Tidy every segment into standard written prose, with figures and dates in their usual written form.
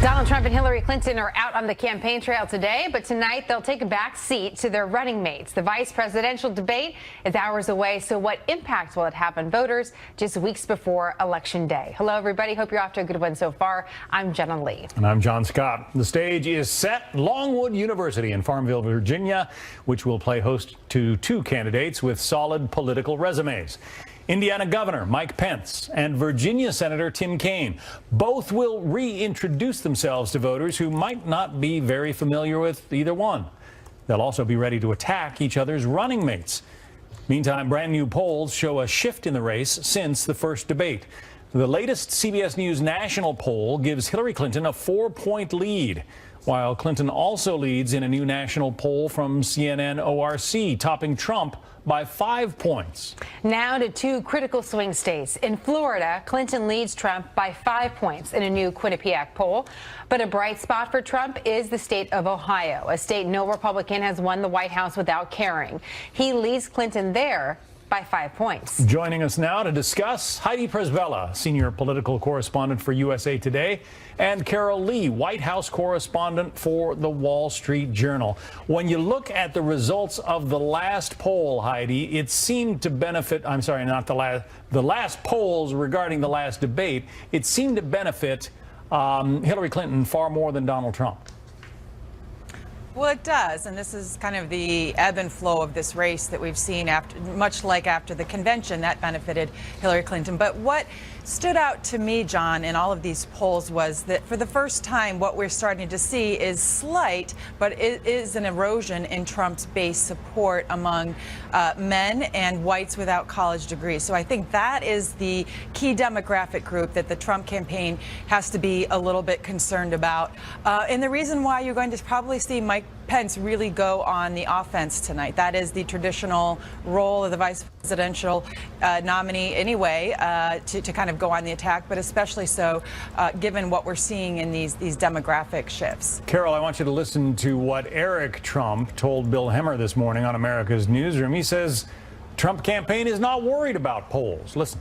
Donald Trump and Hillary Clinton are out on the campaign trail today, but tonight they'll take a back seat to their running mates. The vice presidential debate is hours away, so what impact will it have on voters just weeks before Election Day? Hello, everybody. Hope you're off to a good one so far. I'm Jenna Lee. And I'm John Scott. The stage is set. Longwood University in Farmville, Virginia, which will play host to two candidates with solid political resumes. Indiana Governor Mike Pence and Virginia Senator Tim Kaine. Both will reintroduce themselves to voters who might not be very familiar with either one. They'll also be ready to attack each other's running mates. Meantime, brand new polls show a shift in the race since the first debate. The latest CBS News national poll gives Hillary Clinton a 4-point lead, while Clinton also leads in a new national poll from CNN ORC, topping Trump by 5 points. Now to two critical swing states. In Florida, Clinton leads Trump by 5 points in a new Quinnipiac poll. But a bright spot for Trump is the state of Ohio, a state no Republican has won the White House without caring. He leads Clinton there by 5 points. Joining us now to discuss, Heidi Przybilla, senior political correspondent for USA Today, and Carol Lee, White House correspondent for the Wall Street Journal. When you look at the results of the last poll, Heidi, it seemed to benefit, I'm sorry, not the last polls regarding the last debate, it seemed to benefit Hillary Clinton far more than Donald Trump. Well, it does, and this is kind of the ebb and flow of this race that we've seen much like after the convention that benefited Hillary Clinton. But what stood out to me, John, in all of these polls was that for the first time, what we're starting to see is slight, but it is an erosion in Trump's base support among men and whites without college degrees. So I think that is the key demographic group that the Trump campaign has to be a little bit concerned about. And the reason why you're going to probably see Mike Pence really go on the offense tonight. That is the traditional role of the vice presidential nominee anyway, to kind of go on the attack, but especially so given what we're seeing in these demographic shifts. Carol, I want you to listen to what Eric Trump told Bill Hemmer this morning on America's Newsroom. He says Trump campaign is not worried about polls. Listen.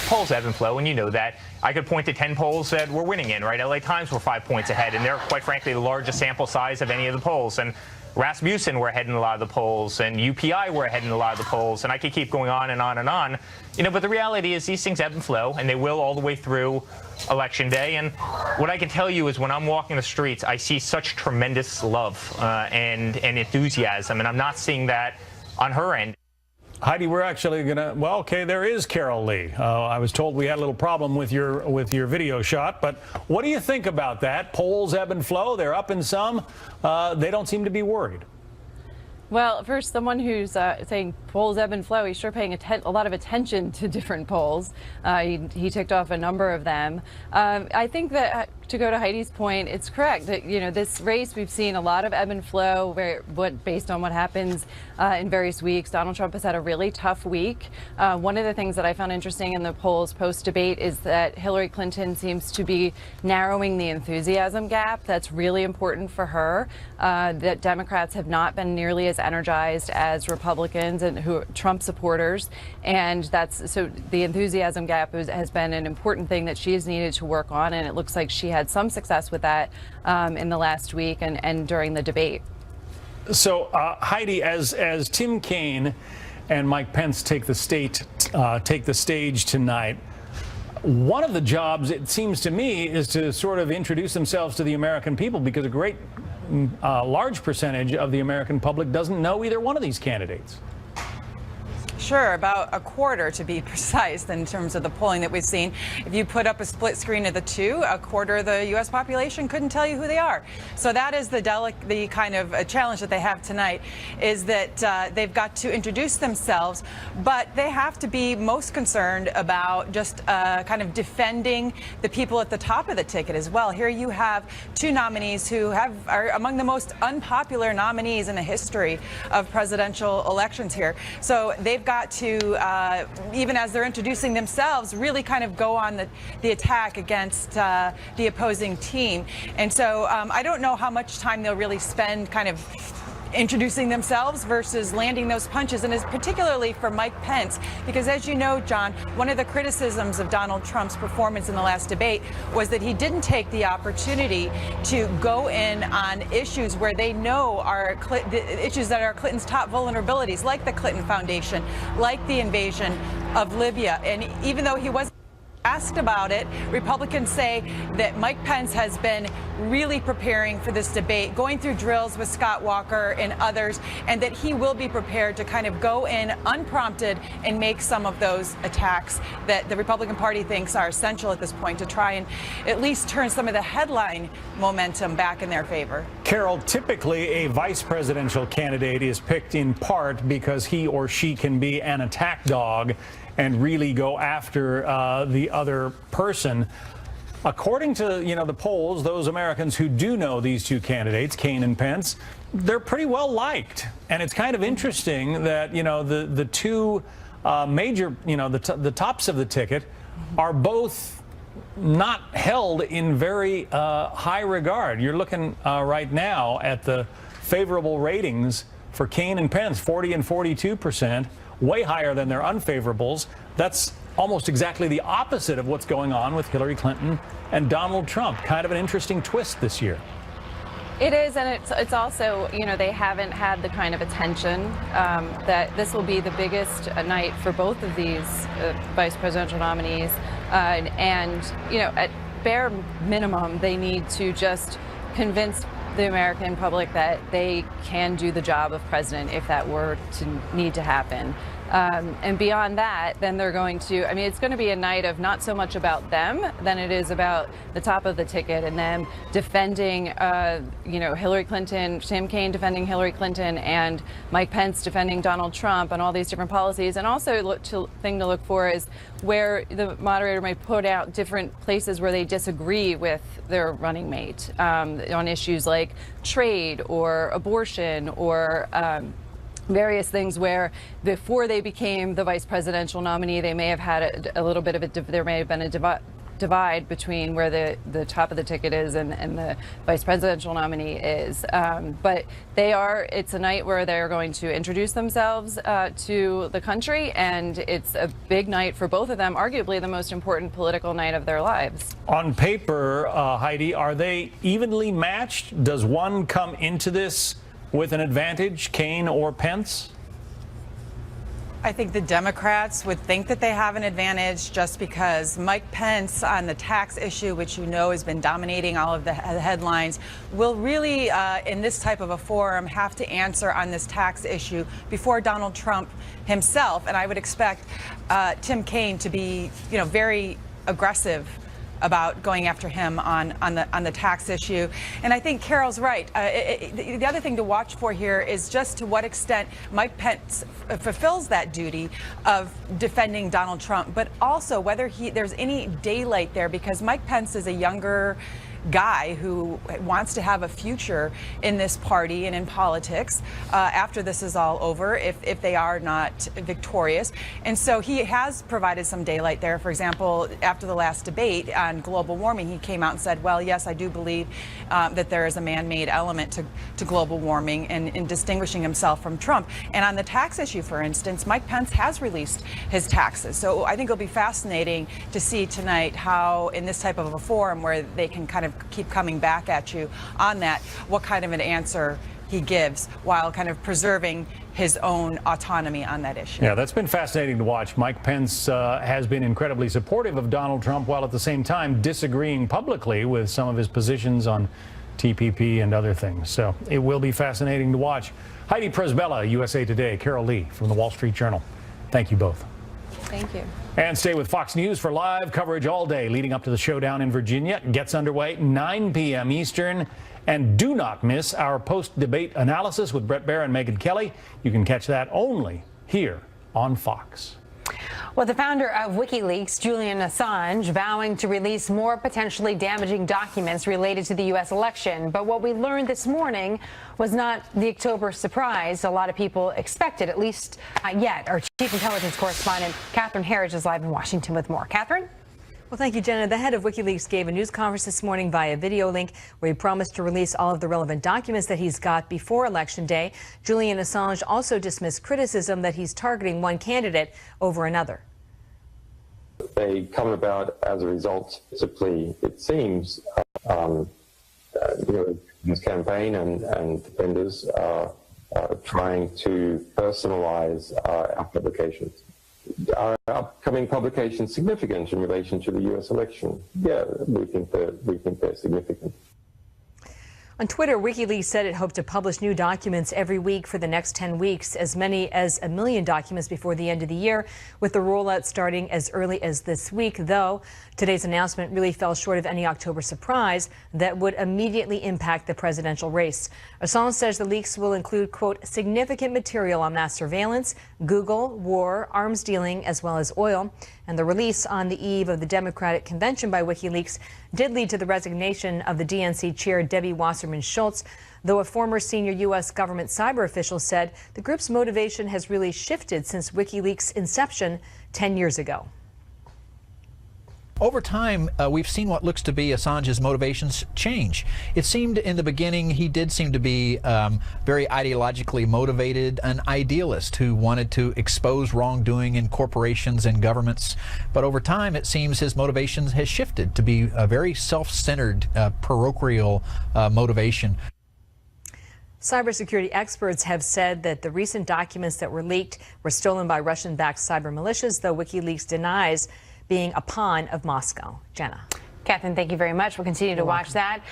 Polls ebb and flow, and you know that. I could point to 10 polls that we're winning in, right? LA Times were 5 points ahead, and they're, quite frankly, the largest sample size of any of the polls. And Rasmussen were ahead in a lot of the polls, and UPI were ahead in a lot of the polls, and I could keep going on and on and on. You know, but the reality is these things ebb and flow, and they will all the way through Election Day. And what I can tell you is when I'm walking the streets, I see such tremendous love and enthusiasm, and I'm not seeing that on her end. Heidi, we're actually gonna, well, okay, there is Carol Lee. I was told we had a little problem with your video shot, but what do you think about that? Polls ebb and flow, they're up in some, they don't seem to be worried. Well, for someone who's saying polls ebb and flow, he's sure paying a lot of attention to different polls. He ticked off a number of them. I think that, to go to Heidi's point, it's correct that, you know, this race, we've seen a lot of ebb and flow based on what happens in various weeks. Donald Trump has had a really tough week. One of the things that I found interesting in the polls post-debate is that Hillary Clinton seems to be narrowing the enthusiasm gap. That's really important for her, that Democrats have not been nearly as energized as Republicans and Trump supporters. And so the enthusiasm gap has been an important thing that she has needed to work on, and it looks like she had some success with that in the last week and during the debate. So, Heidi, as Tim Kaine and Mike Pence take the stage tonight, one of the jobs, it seems to me, is to sort of introduce themselves to the American people, because a large percentage of the American public doesn't know either one of these candidates. Sure, about a quarter to be precise in terms of the polling that we've seen. If you put up a split screen of the two, a quarter of the U.S. population couldn't tell you who they are. So that is the kind of a challenge that they have tonight, is that they've got to introduce themselves, but they have to be most concerned about just kind of defending the people at the top of the ticket as well. Here you have two nominees who are among the most unpopular nominees in the history of presidential elections here. So they've got to, even as they're introducing themselves, really kind of go on the attack against the opposing team. And so I don't know how much time they'll really spend kind of introducing themselves versus landing those punches, and is particularly for Mike Pence, because as you know, John, one of the criticisms of Donald Trump's performance in the last debate was that he didn't take the opportunity to go in on issues where they know are the issues that are Clinton's top vulnerabilities, like the Clinton Foundation, like the invasion of Libya. And even though he was asked about it, Republicans say that Mike Pence has been really preparing for this debate, going through drills with Scott Walker and others, and that he will be prepared to kind of go in unprompted and make some of those attacks that the Republican Party thinks are essential at this point to try and at least turn some of the headline momentum back in their favor. Carol, typically a vice presidential candidate is picked in part because he or she can be an attack dog and really go after the other person. According to, the polls, those Americans who do know these two candidates, Kaine and Pence, they're pretty well liked. And it's kind of interesting that, the two major, the tops of the ticket are both not held in very high regard. You're looking right now at the favorable ratings for Kaine and Pence, 40 and 42%. Way higher than their unfavorables. That's almost exactly the opposite of what's going on with Hillary Clinton and Donald Trump. Kind of an interesting twist this year. It is, and it's also, they haven't had the kind of attention that this will be the biggest night for both of these vice presidential nominees. And, at bare minimum, they need to just convince the American public that they can do the job of president if that were to need to happen. And beyond that, then they're going to, it's going to be a night of not so much about them than it is about the top of the ticket and them defending, Hillary Clinton, Tim Kaine defending Hillary Clinton, and Mike Pence defending Donald Trump on all these different policies. And also, thing to look for is where the moderator might put out different places where they disagree with their running mate on issues like trade or abortion or various things where before they became the vice presidential nominee, they may have had a little bit of there may have been a divide between where the top of the ticket is and the vice presidential nominee is. But it's a night where they're going to introduce themselves to the country, and it's a big night for both of them, arguably the most important political night of their lives. On paper, Heidi, are they evenly matched? Does one come into this with an advantage, Kaine or Pence? I think the Democrats would think that they have an advantage just because Mike Pence on the tax issue, which has been dominating all of the headlines, will really, in this type of a forum, have to answer on this tax issue before Donald Trump himself. And I would expect Tim Kaine to be, very aggressive about going after him on the tax issue. And I think Carol's right. The other thing to watch for here is just to what extent Mike Pence fulfills that duty of defending Donald Trump, but also whether there's any daylight there, because Mike Pence is a younger guy who wants to have a future in this party and in politics after this is all over, if they are not victorious. And so he has provided some daylight there. For example, after the last debate on global warming, he came out and said, well, yes, I do believe that there is a man-made element to global warming, and in distinguishing himself from Trump. And on the tax issue, for instance, Mike Pence has released his taxes. So I think it'll be fascinating to see tonight how, in this type of a forum where they can kind of keep coming back at you on that, what kind of an answer he gives while kind of preserving his own autonomy on that issue. Yeah, that's been fascinating to watch. Mike Pence has been incredibly supportive of Donald Trump while at the same time disagreeing publicly with some of his positions on TPP and other things. So it will be fascinating to watch. Heidi Presbella, USA Today, Carol Lee from the Wall Street Journal. Thank you both. Thank you. And stay with Fox News for live coverage all day leading up to the showdown in Virginia. Gets underway 9 p.m. Eastern. And do not miss our post-debate analysis with Bret Baier and Megyn Kelly. You can catch that only here on Fox. Well, the founder of WikiLeaks, Julian Assange, vowing to release more potentially damaging documents related to the U.S. election. But what we learned this morning was not the October surprise a lot of people expected, at least not yet. Our chief intelligence correspondent, Catherine Herridge, is live in Washington with more. Catherine? Well, thank you, Jenna. The head of WikiLeaks gave a news conference this morning via video link where he promised to release all of the relevant documents that he's got before Election Day. Julian Assange also dismissed criticism that he's targeting one candidate over another. They come about as a result, simply, it seems, his campaign and defenders are trying to personalize our publications. Are upcoming publications significant in relation to the U.S. election? Yeah, we think they're significant. On Twitter, WikiLeaks said it hoped to publish new documents every week for the next 10 weeks, as many as 1 million documents before the end of the year, with the rollout starting as early as this week, though today's announcement really fell short of any October surprise that would immediately impact the presidential race. Assange says the leaks will include, quote, significant material on mass surveillance, Google, war, arms dealing, as well as oil. And the release on the eve of the Democratic convention by WikiLeaks did lead to the resignation of the DNC chair, Debbie Wasserman Schultz, though a former senior U.S. government cyber official said the group's motivation has really shifted since WikiLeaks' inception 10 years ago. Over time, we've seen what looks to be Assange's motivations change. It seemed in the beginning he did seem to be very ideologically motivated, an idealist who wanted to expose wrongdoing in corporations and governments. But over time, it seems his motivations has shifted to be a very self-centered, parochial motivation. Cybersecurity experts have said that the recent documents that were leaked were stolen by Russian-backed cyber militias, though WikiLeaks denies being a pawn of Moscow. Jenna. Catherine, thank you very much. We'll continue to watch that.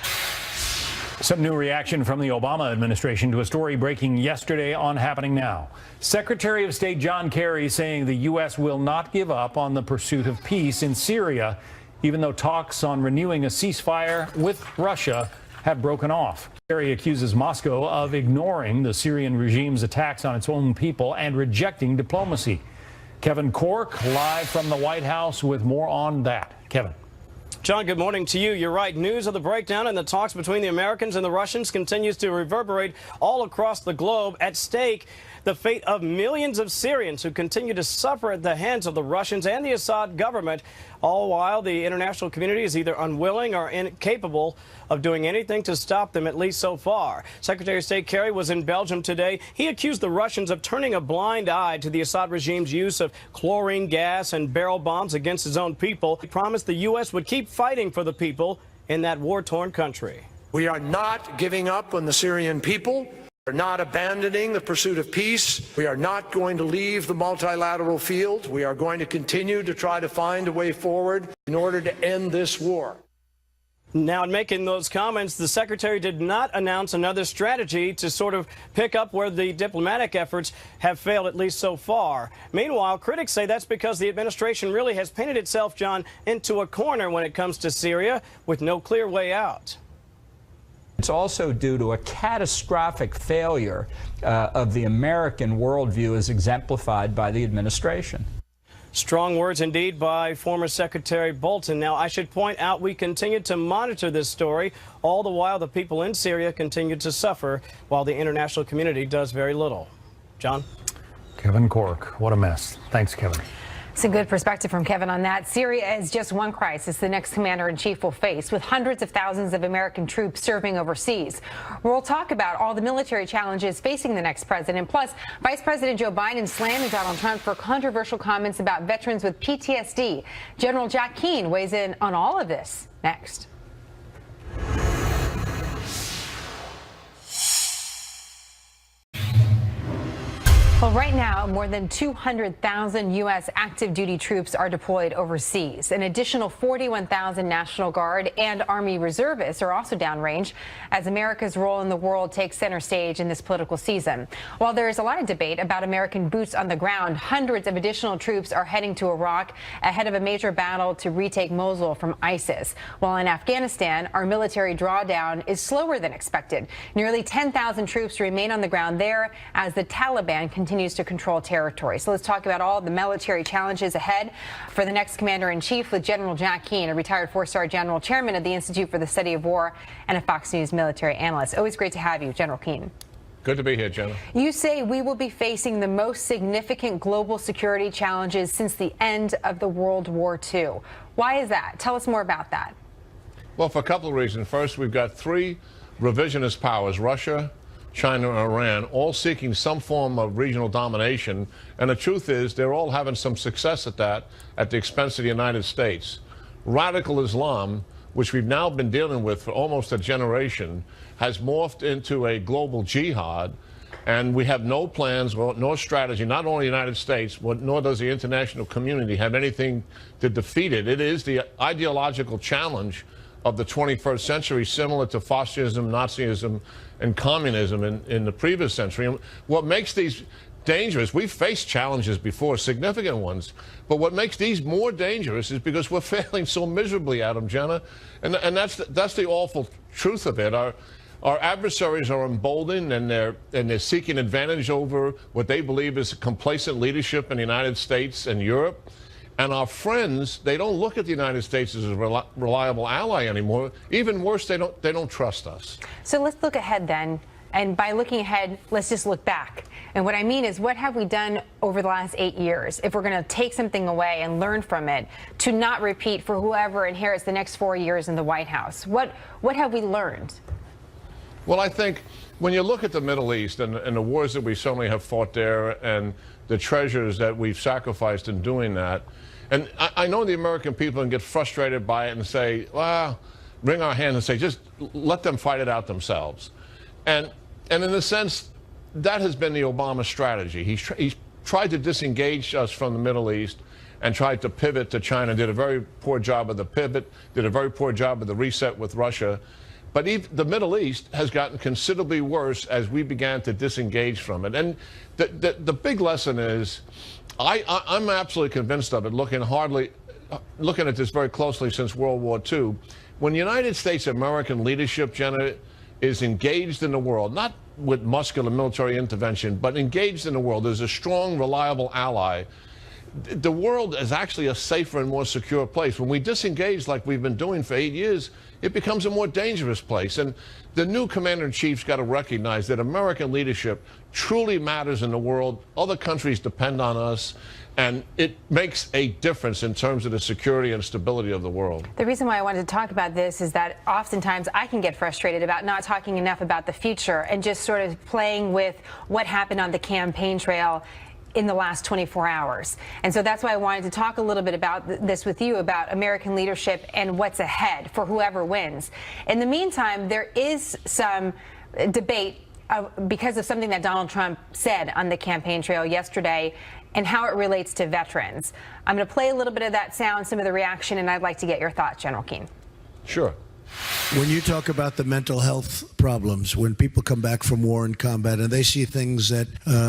Some new reaction from the Obama administration to a story breaking yesterday on Happening Now. Secretary of State John Kerry saying the U.S. will not give up on the pursuit of peace in Syria, even though talks on renewing a ceasefire with Russia have broken off. Kerry accuses Moscow of ignoring the Syrian regime's attacks on its own people and rejecting diplomacy. Kevin Cork, live from the White House with more on that. Kevin. John, good morning to you. You're right. News of the breakdown in the talks between the Americans and the Russians continues to reverberate all across the globe. At stake, the fate of millions of Syrians who continue to suffer at the hands of the Russians and the Assad government, all while the international community is either unwilling or incapable of doing anything to stop them, at least so far. Secretary of State Kerry was in Belgium today. He accused the Russians of turning a blind eye to the Assad regime's use of chlorine gas and barrel bombs against his own people. He promised the U.S. would keep fighting for the people in that war-torn country. We are not giving up on the Syrian people. We are not abandoning the pursuit of peace. We are not going to leave the multilateral field. We are going to continue to try to find a way forward in order to end this war. Now, in making those comments, the secretary did not announce another strategy to sort of pick up where the diplomatic efforts have failed, at least so far. Meanwhile, critics say that's because the administration really has painted itself, John, into a corner when it comes to Syria, with no clear way out. It's also due to a catastrophic failure of the American worldview as exemplified by the administration. Strong words indeed by former Secretary Bolton. Now, I should point out we continue to monitor this story. All the while, the people in Syria continue to suffer while the international community does very little. John? Kevin Cork, what a mess. Thanks, Kevin. Some good perspective from Kevin on that. Syria is just one crisis the next commander-in-chief will face, with hundreds of thousands of American troops serving overseas. We'll talk about all the military challenges facing the next president. Plus, Vice President Joe Biden slammed Donald Trump for controversial comments about veterans with PTSD. General Jack Keane weighs in on all of this next. Well, right now, more than 200,000 U.S. active duty troops are deployed overseas. An additional 41,000 National Guard and Army reservists are also downrange as America's role in the world takes center stage in this political season. While there is a lot of debate about American boots on the ground, hundreds of additional troops are heading to Iraq ahead of a major battle to retake Mosul from ISIS. While in Afghanistan, our military drawdown is slower than expected. Nearly 10,000 troops remain on the ground there as the Taliban continues to control territory. So let's talk about all the military challenges ahead for the next commander-in-chief with General Jack Keane, a retired four-star general, chairman of the Institute for the Study of War, and a Fox News military analyst. Always great to have you, General Keane. Good to be here, Jenna. You say we will be facing the most significant global security challenges since the end of the World War II. Why is that? Tell us more about that. Well, for a couple of reasons. First, we've got three revisionist powers, Russia, China, and Iran, all seeking some form of regional domination. And the truth is, they're all having some success at that at the expense of the United States. Radical Islam, which we've now been dealing with for almost a generation, has morphed into a global jihad, and we have no plans nor strategy, not only the United States, nor does the international community have anything to defeat it. It is the ideological challenge of the 21st century, similar to fascism, Nazism, and communism in the previous century. And what makes these dangerous, we've faced challenges before, significant ones, but what makes these more dangerous is because we're failing so miserably at them, Jenna, and that's the awful truth of it. Our adversaries are emboldened, and they're seeking advantage over what they believe is complacent leadership in the United States and Europe. And our friends, they don't look at the United States as a reliable ally anymore. Even worse, they don't trust us. So let's look ahead then. And by looking ahead, let's just look back. And what I mean is, what have we done over the last 8 years? If we're going to take something away and learn from it, to not repeat for whoever inherits the next 4 years in the White House, what have we learned? Well, I think when you look at the Middle East and the wars that we certainly have fought there and the treasures that we've sacrificed in doing that, and I know the American people can get frustrated by it and say, well, wring our hands and say, just let them fight it out themselves. And in a sense, that has been the Obama strategy. He's tried to disengage us from the Middle East and tried to pivot to China, did a very poor job of the pivot, did a very poor job of the reset with Russia. But the Middle East has gotten considerably worse as we began to disengage from it. And the big lesson is, I'm absolutely convinced of it, looking at this very closely since World War II. When United States American leadership, Jenna, is engaged in the world, not with muscular military intervention, but engaged in the world as a strong, reliable ally, the world is actually a safer and more secure place. When we disengage like we've been doing for 8 years, it becomes a more dangerous place. And the new commander-in-chief's got to recognize that American leadership truly matters in the world. Other countries depend on us, and it makes a difference in terms of the security and stability of the world. The reason why I wanted to talk about this is that oftentimes I can get frustrated about not talking enough about the future and just sort of playing with what happened on the campaign trail in the last 24 hours. And so that's why I wanted to talk a little bit about this with you, about American leadership and what's ahead for whoever wins. In the meantime, there is some debate because of something that Donald Trump said on the campaign trail yesterday and how it relates to veterans. I'm going to play a little bit of that sound, some of the reaction, and I'd like to get your thoughts, General Keane. Sure. When you talk about the mental health problems, when people come back from war and combat and they see things that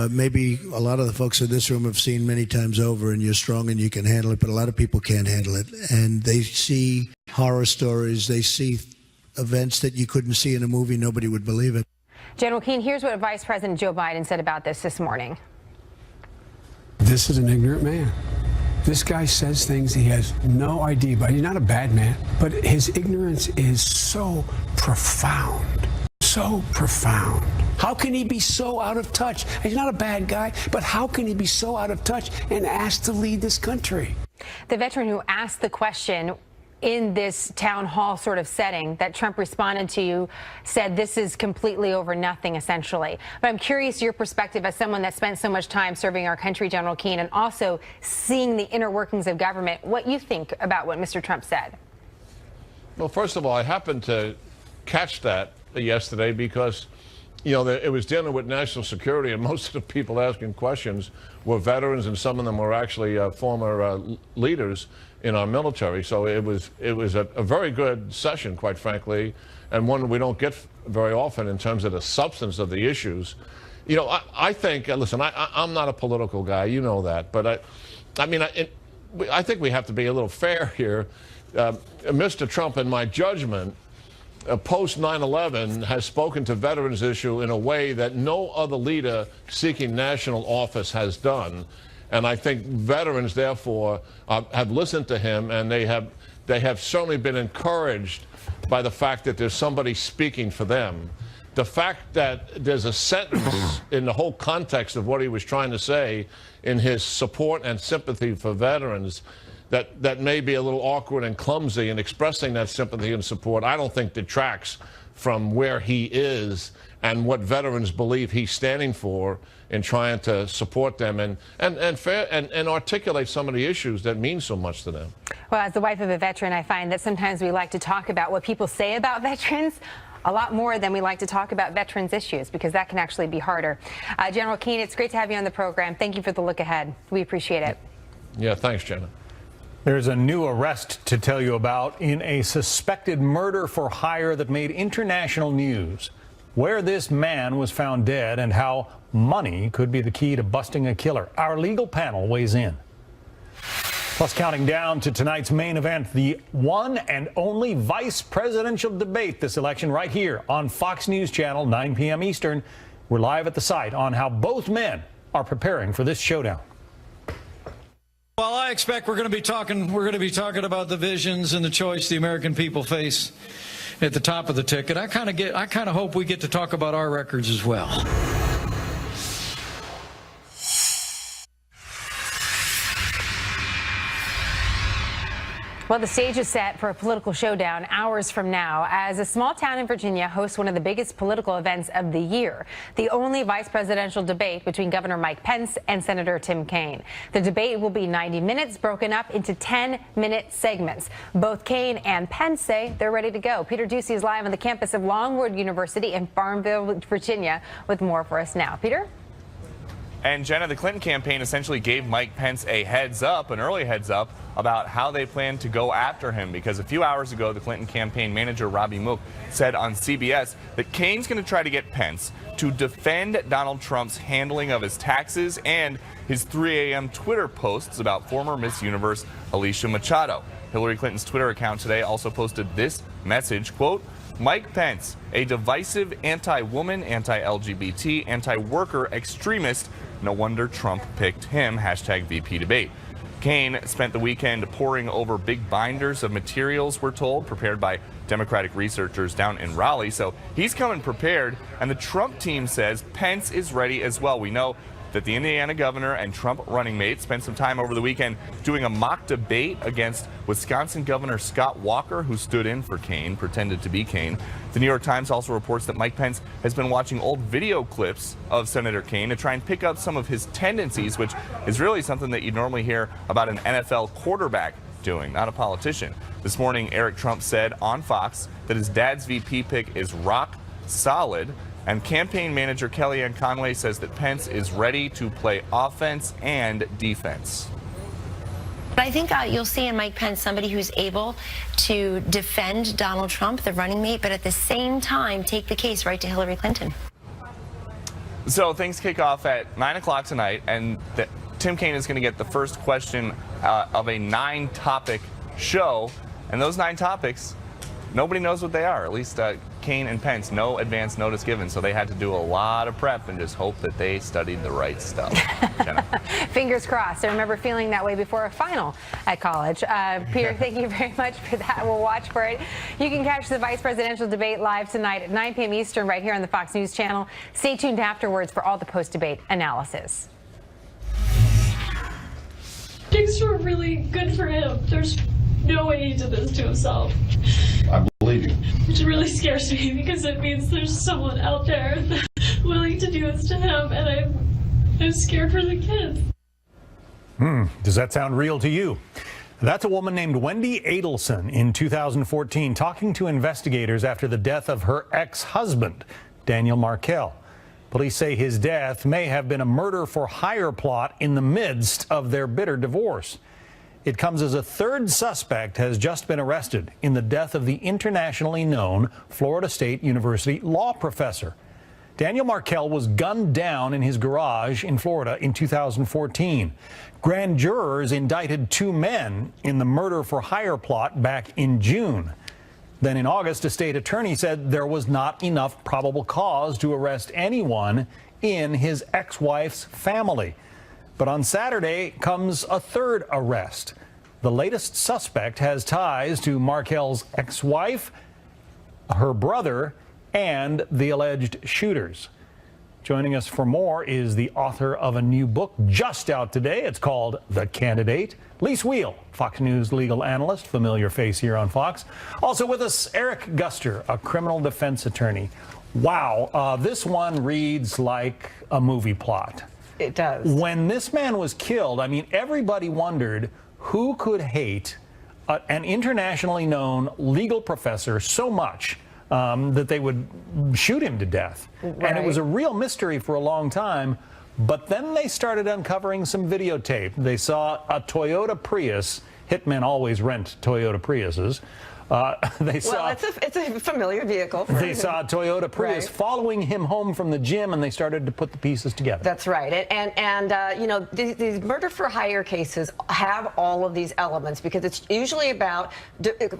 maybe a lot of the folks in this room have seen many times over, and you're strong and you can handle it, but a lot of people can't handle it. And they see horror stories, they see events that you couldn't see in a movie, nobody would believe it. General Keane, here's what Vice President Joe Biden said about this morning. This is an ignorant man. This guy says things he has no idea about. He's not a bad man, but his ignorance is so profound. So profound. How can he be so out of touch? He's not a bad guy, but how can he be so out of touch and asked to lead this country? The veteran who asked the question in this town hall sort of setting that Trump responded to said this is completely over nothing, essentially. But I'm curious your perspective as someone that spent so much time serving our country, General Keane, and also seeing the inner workings of government, what you think about what Mr. Trump said. Well, first of all, I happened to catch that yesterday because, you know, it was dealing with national security, and most of the people asking questions were veterans, and some of them were actually former leaders in our military. So it was a very good session, quite frankly, and one we don't get very often in terms of the substance of the issues. You know, I think, listen, I'm not a political guy, you know that, but I think we have to be a little fair here. Mr. Trump, in my judgment, post 9/11 has spoken to veterans issue in a way that no other leader seeking national office has done. And I think veterans, therefore, have listened to him, and they have certainly been encouraged by the fact that there's somebody speaking for them. the fact that there's a sentence in the whole context of what he was trying to say in his support and sympathy for veterans that may be a little awkward and clumsy in expressing that sympathy and support, I don't think detracts from where he is and what veterans believe he's standing for in trying to support them and articulate some of the issues that mean so much to them. Well, as the wife of a veteran, I find that sometimes we like to talk about what people say about veterans a lot more than we like to talk about veterans' issues, because that can actually be harder. General Keane, it's great to have you on the program. Thank you for the look ahead. We appreciate it. Yeah, thanks, Jenna. There's a new arrest to tell you about in a suspected murder for hire that made international news. Where this man was found dead and how money could be the key to busting a killer. Our legal panel weighs in. Plus, counting down to tonight's main event, the one and only vice presidential debate this election right here on Fox News Channel, 9 p.m. Eastern. We're live at the site on how both men are preparing for this showdown. Well, I expect we're going to be talking about the visions and the choice the American people face at the top of the ticket. I kind of hope we get to talk about our records as well. Well, the stage is set for a political showdown hours from now as a small town in Virginia hosts one of the biggest political events of the year, the only vice presidential debate between Governor Mike Pence and Senator Tim Kaine. The debate will be 90 minutes broken up into 10-minute segments. Both Kaine and Pence say they're ready to go. Peter Ducey is live on the campus of Longwood University in Farmville, Virginia, with more for us now. Peter? And Jenna, the Clinton campaign essentially gave Mike Pence a heads up, an early heads up, about how they plan to go after him, because a few hours ago, the Clinton campaign manager, Robbie Mook, said on CBS that Kaine's going to try to get Pence to defend Donald Trump's handling of his taxes and his 3 a.m. Twitter posts about former Miss Universe Alicia Machado. Hillary Clinton's Twitter account today also posted this message, quote, Mike Pence, a divisive anti-woman, anti-LGBT, anti-worker extremist. No wonder Trump picked him, hashtag VP debate. Kaine spent the weekend poring over big binders of materials, we're told, prepared by Democratic researchers down in Raleigh. So he's coming prepared, and the Trump team says Pence is ready as well. We know that the Indiana governor and Trump running mate spent some time over the weekend doing a mock debate against Wisconsin Governor Scott Walker, who stood in for Kaine, pretended to be Kaine. The New York Times also reports that Mike Pence has been watching old video clips of Senator Kaine to try and pick up some of his tendencies, which is really something that you normally hear about an NFL quarterback doing, not a politician. This morning, Eric Trump said on Fox that his dad's VP pick is rock solid. And campaign manager Kellyanne Conway says that Pence is ready to play offense and defense. I think you'll see in Mike Pence somebody who's able to defend Donald Trump, the running mate, but at the same time take the case right to Hillary Clinton. So things kick off at 9 o'clock tonight, and Tim Kaine is going to get the first question of a 9-topic show. And those 9 topics, nobody knows what they are, at least Kaine and Pence, no advance notice given, so they had to do a lot of prep and just hope that they studied the right stuff. Fingers crossed. I remember feeling that way before a final at college. Peter, thank you very much for that. We'll watch for it. You can catch the vice presidential debate live tonight at 9 p.m. Eastern right here on the Fox News Channel. Stay tuned afterwards for all the post-debate analysis. Things were really good for him. There's no way he did this to himself. I believe you. Which really scares me because it means there's someone out there that's willing to do this to him, and I'm scared for the kids. Does that sound real to you? That's a woman named Wendy Adelson in 2014 talking to investigators after the death of her ex-husband, Daniel Markell. Police say his death may have been a murder for hire plot in the midst of their bitter divorce. It comes as a third suspect has just been arrested in the death of the internationally known Florida State University law professor. Daniel Markell was gunned down in his garage in Florida in 2014. Grand jurors indicted 2 men in the murder for hire plot back in June. Then in August, a state attorney said there was not enough probable cause to arrest anyone in his ex-wife's family. But on Saturday comes a third arrest. The latest suspect has ties to Markell's ex-wife, her brother, and the alleged shooters. Joining us for more is the author of a new book just out today. It's called The Candidate. Lise Wheel, Fox News legal analyst, familiar face here on Fox. Also with us, Eric Guster, a criminal defense attorney. Wow, this one reads like a movie plot. It does. When this man was killed, I mean, everybody wondered who could hate an internationally known legal professor so much that they would shoot him to death. Right. And it was a real mystery for a long time. But then they started uncovering some videotape. They saw a Toyota Prius. Hitmen always rent Toyota Priuses. It's a familiar vehicle. They saw a Toyota Prius Right. following him home from the gym, and they started to put the pieces together. That's right. And you know, these murder for hire cases have all of these elements because it's usually about, it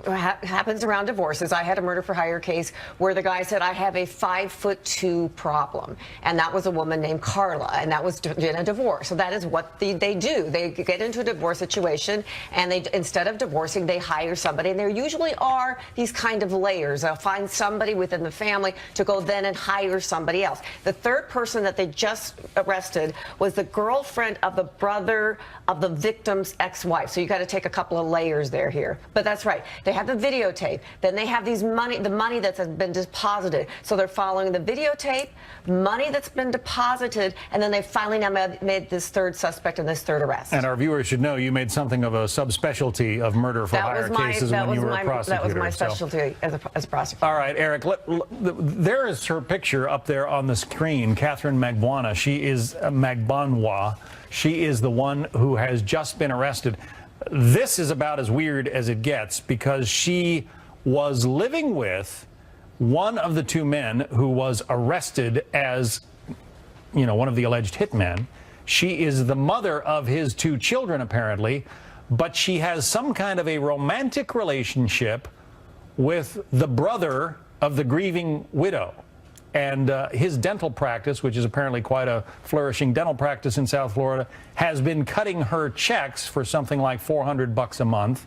happens around divorces. I had a murder for hire case where the guy said, I have a 5'2" problem. And that was a woman named Carla, and that was in a divorce. So that is what they do. They get into a divorce situation, and they, instead of divorcing, they hire somebody, and there usually are these kind of layers. They'll find somebody within the family to go then and hire somebody else. The third person that they just arrested was the girlfriend of the brother of the victim's ex-wife. So you got to take a couple of layers here. But that's right. They have the videotape. Then they have the money that's been deposited. So they're following the videotape, money that's been deposited, and then they finally now made this third suspect in this third arrest. And our viewers should know you made something of a subspecialty of murder for hire cases when you were a prosecutor. That was my specialty as a prosecutor. All right, Eric, there is her picture up there on the screen, Catherine Magbanua. She is Magbanua. She is the one who has just been arrested. This is about as weird as it gets because she was living with one of the two men who was arrested as, you know, one of the alleged hitmen. She is the mother of his two children, apparently, but she has some kind of a romantic relationship with the brother of the grieving widow. And his dental practice, which is apparently quite a flourishing dental practice in South Florida, has been cutting her checks for something like $400 a month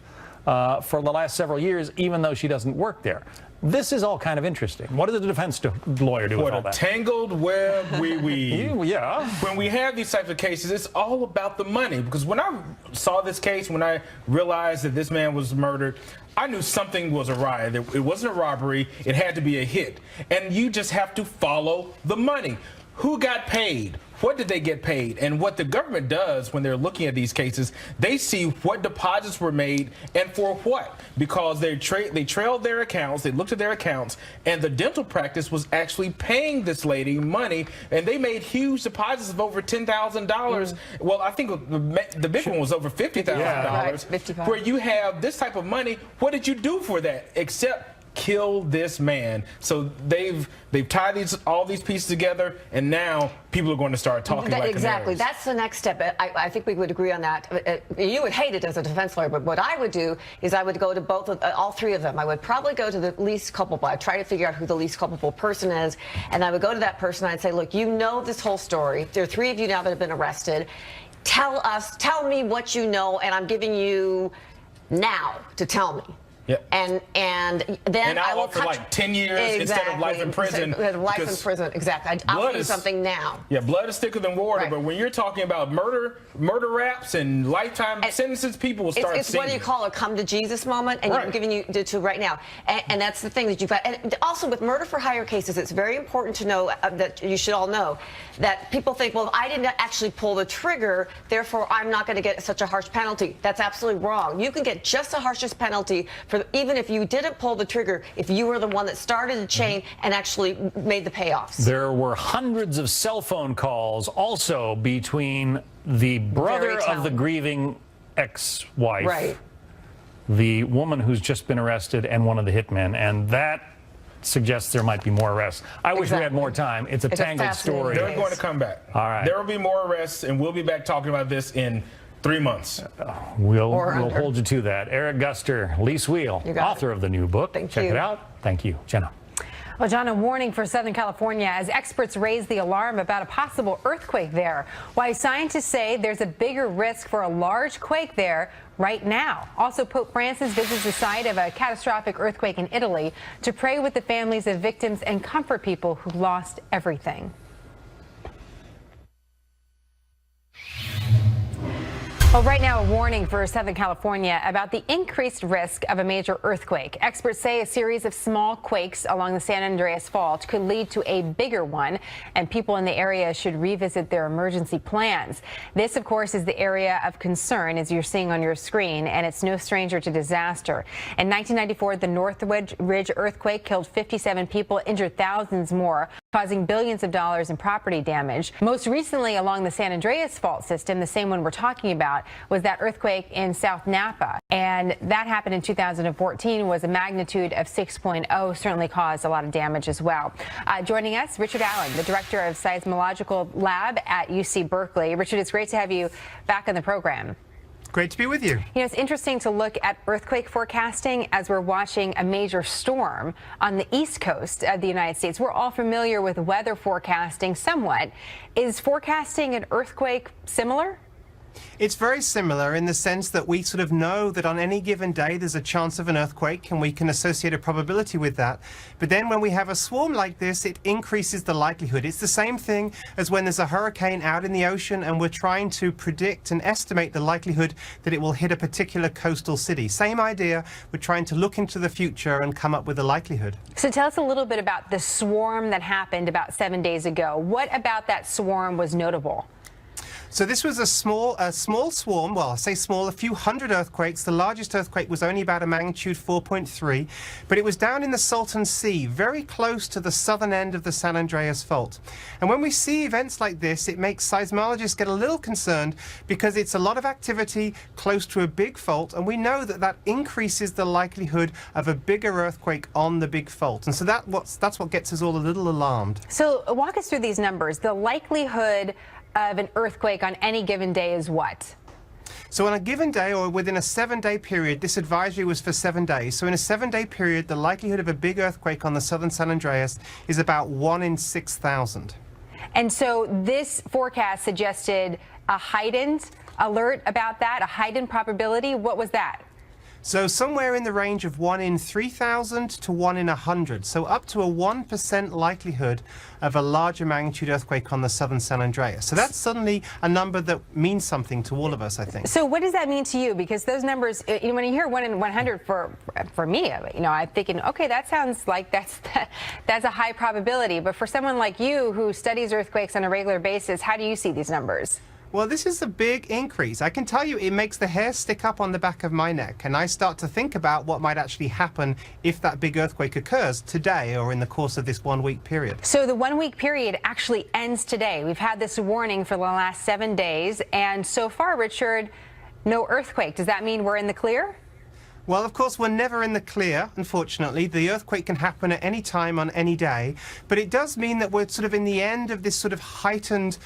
for the last several years, even though she doesn't work there. This is all kind of interesting. What does the defense lawyer do with all that? What a tangled web we weave. Yeah. When we have these types of cases, it's all about the money. Because when I saw this case, when I realized that this man was murdered, I knew something was awry. It wasn't a robbery. It had to be a hit. And you just have to follow the money. Who got paid? What did they get paid? And what the government does when they're looking at these cases, they see what deposits were made and for what. Because they trailed their accounts, they looked at their accounts, and the dental practice was actually paying this lady money, and they made huge deposits of over $10,000. Well, I think the big one was over $50,000. Where you have this type of money, what did you do for that except kill this man? So they've tied all these pieces together, and now people are going to start talking like exactly. canaries. That's the next step. I think we would agree on that. You would hate it as a defense lawyer, but what I would do is I would go to all three of them. I would probably go to the least culpable. I'd try to figure out who the least culpable person is, and I would go to that person and I'd say, look, you know this whole story. There are three of you now that have been arrested. Tell me what you know, and I'm giving you now to tell me. Yep. And then I will offer like 10 years instead of life in prison. Life in prison, exactly. I'll do something now. Yeah, blood is thicker than water. Right. But when you're talking about murder raps and lifetime sentences, people will start It's what you call a come to Jesus moment, and I'm giving you to right now. And that's the thing that you've got. And also with murder for hire cases, it's very important to know that you should all know that people think, well, I didn't actually pull the trigger, therefore I'm not going to get such a harsh penalty. That's absolutely wrong. You can get just the harshest penalty for even if you didn't pull the trigger, if you were the one that started the chain and actually made the payoffs. There were hundreds of cell phone calls also between the brother of the grieving ex-wife, the woman who's just been arrested, and one of the hitmen, and that suggests there might be more arrests. I wish we had more time. It's a tangled story. They're going to come back. All right. There will be more arrests, and we'll be back talking about this in 3 months. We'll hold you to that. Eric Guster, Lise Wheel, author of the new book. Check it out. Thank you, Jenna. Well, John, a warning for Southern California as experts raise the alarm about a possible earthquake there. Why scientists say there's a bigger risk for a large quake there right now. Also, Pope Francis visits the site of a catastrophic earthquake in Italy to pray with the families of victims and comfort people who lost everything. Well, right now, a warning for Southern California about the increased risk of a major earthquake. Experts say a series of small quakes along the San Andreas Fault could lead to a bigger one, and people in the area should revisit their emergency plans. This, of course, is the area of concern, as you're seeing on your screen, and it's no stranger to disaster. In 1994, the North Ridge earthquake killed 57 people, injured thousands more, causing billions of dollars in property damage. Most recently, along the San Andreas Fault system, the same one we're talking about, was that earthquake in South Napa. And that happened in 2014, was a magnitude of 6.0, certainly caused a lot of damage as well. Joining us, Richard Allen, the director of Seismological Lab at UC Berkeley. Richard, it's great to have you back on the program. Great to be with you. You know, it's interesting to look at earthquake forecasting as we're watching a major storm on the east coast of the United States. We're all familiar with weather forecasting somewhat. Is forecasting an earthquake similar? It's very similar in the sense that we sort of know that on any given day there's a chance of an earthquake and we can associate a probability with that. But then when we have a swarm like this, it increases the likelihood. It's the same thing as when there's a hurricane out in the ocean and we're trying to predict and estimate the likelihood that it will hit a particular coastal city. Same idea, we're trying to look into the future and come up with a likelihood. So tell us a little bit about the swarm that happened about 7 days ago. What about that swarm was notable? So this was a small swarm, well, I say small, a few hundred earthquakes. The largest earthquake was only about a magnitude 4.3, but it was down in the Salton Sea, very close to the southern end of the San Andreas Fault. And when we see events like this, it makes seismologists get a little concerned because it's a lot of activity close to a big fault, and we know that that increases the likelihood of a bigger earthquake on the big fault. And so that's what gets us all a little alarmed. So walk us through these numbers. The likelihood of an earthquake on any given day is what? So on a given day or within a 7-day period, this advisory was for 7 days. So in a 7-day period, the likelihood of a big earthquake on the southern San Andreas is about 1 in 6,000. And so this forecast suggested a heightened alert about that, a heightened probability. What was that? So somewhere in the range of 1 in 3,000 to 1 in 100. So up to a 1% likelihood of a larger magnitude earthquake on the southern San Andreas. So that's suddenly a number that means something to all of us, I think. So what does that mean to you? Because those numbers, when you hear 1 in 100 for me, I'm thinking, okay, that sounds like that's a high probability. But for someone like you who studies earthquakes on a regular basis, how do you see these numbers? Well, this is a big increase. I can tell you it makes the hair stick up on the back of my neck, and I start to think about what might actually happen if that big earthquake occurs today or in the course of this 1 week period. So the 1 week period actually ends today. We've had this warning for the last 7 days, and so far, Richard, no earthquake. Does that mean we're in the clear? Well, of course, we're never in the clear, unfortunately. The earthquake can happen at any time on any day, but it does mean that we're sort of in the end of this sort of heightened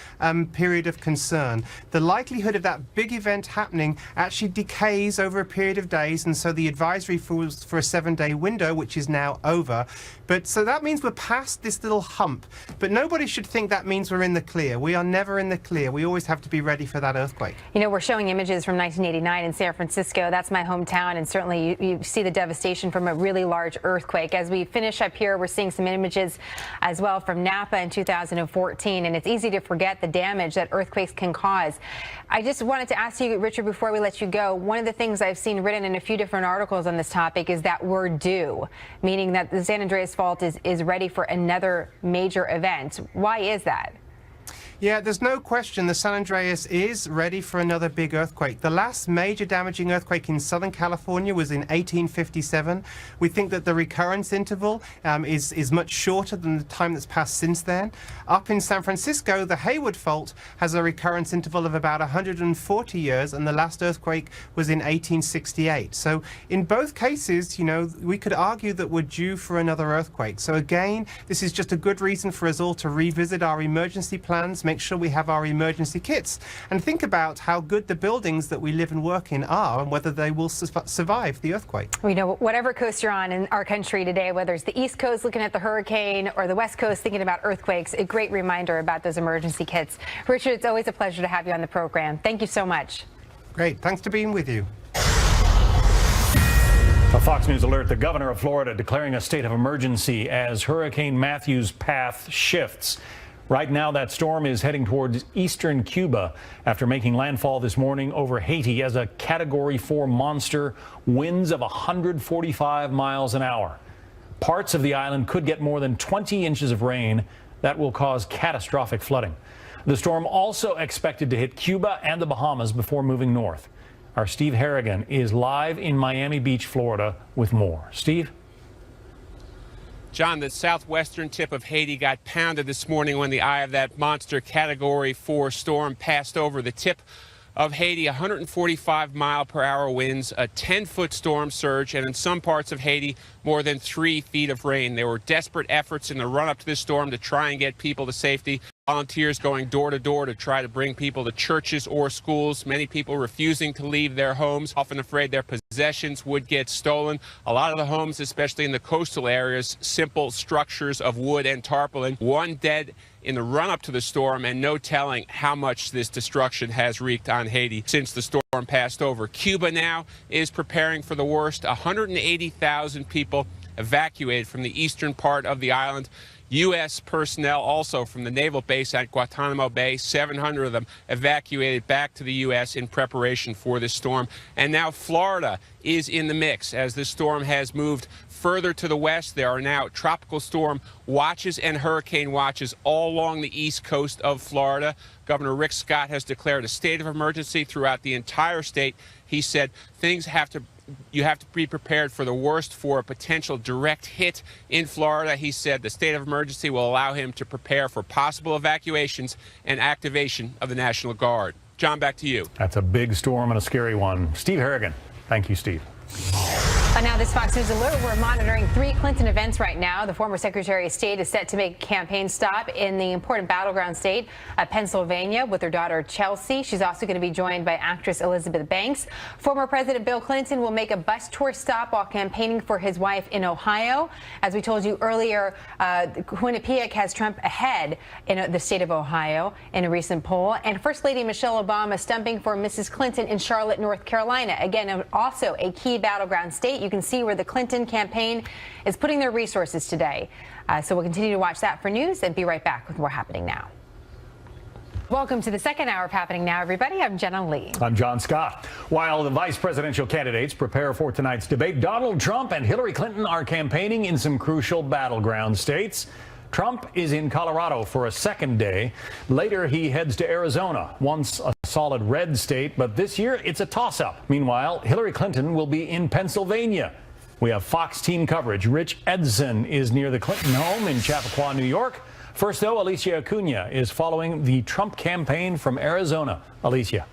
period of concern. The likelihood of that big event happening actually decays over a period of days, and so the advisory for a 7-day window, which is now over. But so that means we're past this little hump. But nobody should think that means we're in the clear. We are never in the clear. We always have to be ready for that earthquake. You know, we're showing images from 1989 in San Francisco. That's my hometown, and certainly you see the devastation from a really large earthquake. As we finish up here, we're seeing some images as well from Napa in 2014, and it's easy to forget the damage that earthquakes can cause. I just wanted to ask you, Richard, before we let you go, one of the things I've seen written in a few different articles on this topic is that we're due, meaning that the San Andreas Fault is ready for another major event. Why is that? Yeah, there's no question the San Andreas is ready for another big earthquake. The last major damaging earthquake in Southern California was in 1857. We think that the recurrence interval is much shorter than the time that's passed since then. Up in San Francisco, the Hayward Fault has a recurrence interval of about 140 years, and the last earthquake was in 1868. So in both cases, you know, we could argue that we're due for another earthquake. So again, this is just a good reason for us all to revisit our emergency plans, make sure we have our emergency kits and think about how good the buildings that we live and work in are and whether they will survive the earthquake. We know whatever coast you're on in our country today, whether it's the East Coast looking at the hurricane or the West Coast thinking about earthquakes, a great reminder about those emergency kits. Richard, it's always a pleasure to have you on the program. Thank you so much. Great. Thanks for being with you. A Fox News alert, the governor of Florida declaring a state of emergency as Hurricane Matthew's path shifts. Right now, that storm is heading towards eastern Cuba after making landfall this morning over Haiti as a Category 4 monster, winds of 145 miles an hour. Parts of the island could get more than 20 inches of rain that will cause catastrophic flooding. The storm also expected to hit Cuba and the Bahamas before moving north. Our Steve Harrigan is live in Miami Beach, Florida, with more. Steve? John, the southwestern tip of Haiti got pounded this morning when the eye of that monster Category 4 storm passed over the tip of Haiti. 145-mile-per-hour winds, a 10-foot storm surge, and in some parts of Haiti, more than 3 feet of rain. There were desperate efforts in the run-up to this storm to try and get people to safety. Volunteers going door to door to try to bring people to churches or schools. Many people refusing to leave their homes, often afraid their possessions would get stolen. A lot of the homes, especially in the coastal areas, simple structures of wood and tarpaulin. One dead in the run-up to the storm, and no telling how much this destruction has wreaked on Haiti since the storm passed over. Cuba now is preparing for the worst. 180,000 people evacuated from the eastern part of the island. U.S. personnel also from the naval base at Guantanamo Bay, 700 of them evacuated back to the U.S. in preparation for this storm. And now Florida is in the mix as this storm has moved further to the west. There are now tropical storm watches and hurricane watches all along the east coast of Florida. Governor Rick Scott has declared a state of emergency throughout the entire state. He said you have to be prepared for the worst for a potential direct hit in Florida. He said the state of emergency will allow him to prepare for possible evacuations and activation of the National Guard. John, back to you. That's a big storm and a scary one. Steve Harrigan. Thank you, Steve. And now this Fox News alert. We're monitoring 3 Clinton events right now. The former Secretary of State is set to make a campaign stop in the important battleground state of Pennsylvania with her daughter Chelsea. She's also going to be joined by actress Elizabeth Banks. Former President Bill Clinton will make a bus tour stop while campaigning for his wife in Ohio. As we told you earlier, Quinnipiac has Trump ahead in the state of Ohio in a recent poll. And First Lady Michelle Obama stumping for Mrs. Clinton in Charlotte, North Carolina. Again, also a key battleground state. You can see where the Clinton campaign is putting their resources today. So we'll continue to watch that for news and be right back with more Happening Now. Welcome to the second hour of Happening Now, everybody. I'm Jenna Lee. I'm John Scott. While the vice presidential candidates prepare for tonight's debate, Donald Trump and Hillary Clinton are campaigning in some crucial battleground states. Trump is in Colorado for a second day. Later, he heads to Arizona, once a solid red state, but this year it's a toss-up. Meanwhile, Hillary Clinton will be in Pennsylvania. We have Fox team coverage. Rich Edson is near the Clinton home in Chappaqua, New York. First, though, Alicia Acuna is following the Trump campaign from Arizona. Alicia.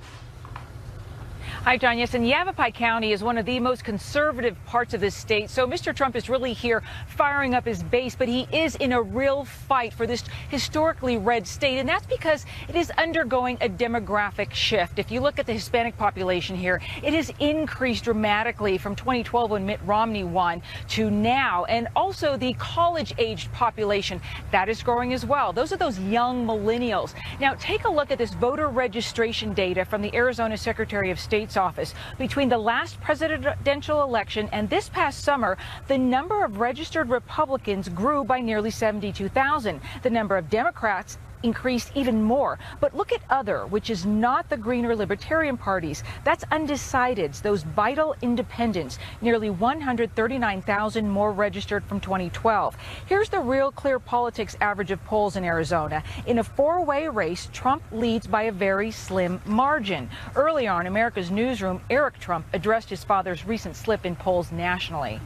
Hi, John. Yes, and Yavapai County is one of the most conservative parts of this state. So Mr. Trump is really here firing up his base, but he is in a real fight for this historically red state. And that's because it is undergoing a demographic shift. If you look at the Hispanic population here, it has increased dramatically from 2012 when Mitt Romney won to now. And also the college-aged population, that is growing as well. Those are those young millennials. Now, take a look at this voter registration data from the Arizona Secretary of State's office. Between the last presidential election and this past summer, the number of registered Republicans grew by nearly 72,000. The number of Democrats increased even more. But look at other, which is not the Green or Libertarian parties. That's undecideds, those vital independents. Nearly 139,000 more registered from 2012. Here's the Real Clear Politics average of polls in Arizona. In a four-way race, Trump leads by a very slim margin. Earlier on America's Newsroom, Eric Trump addressed his father's recent slip in polls nationally.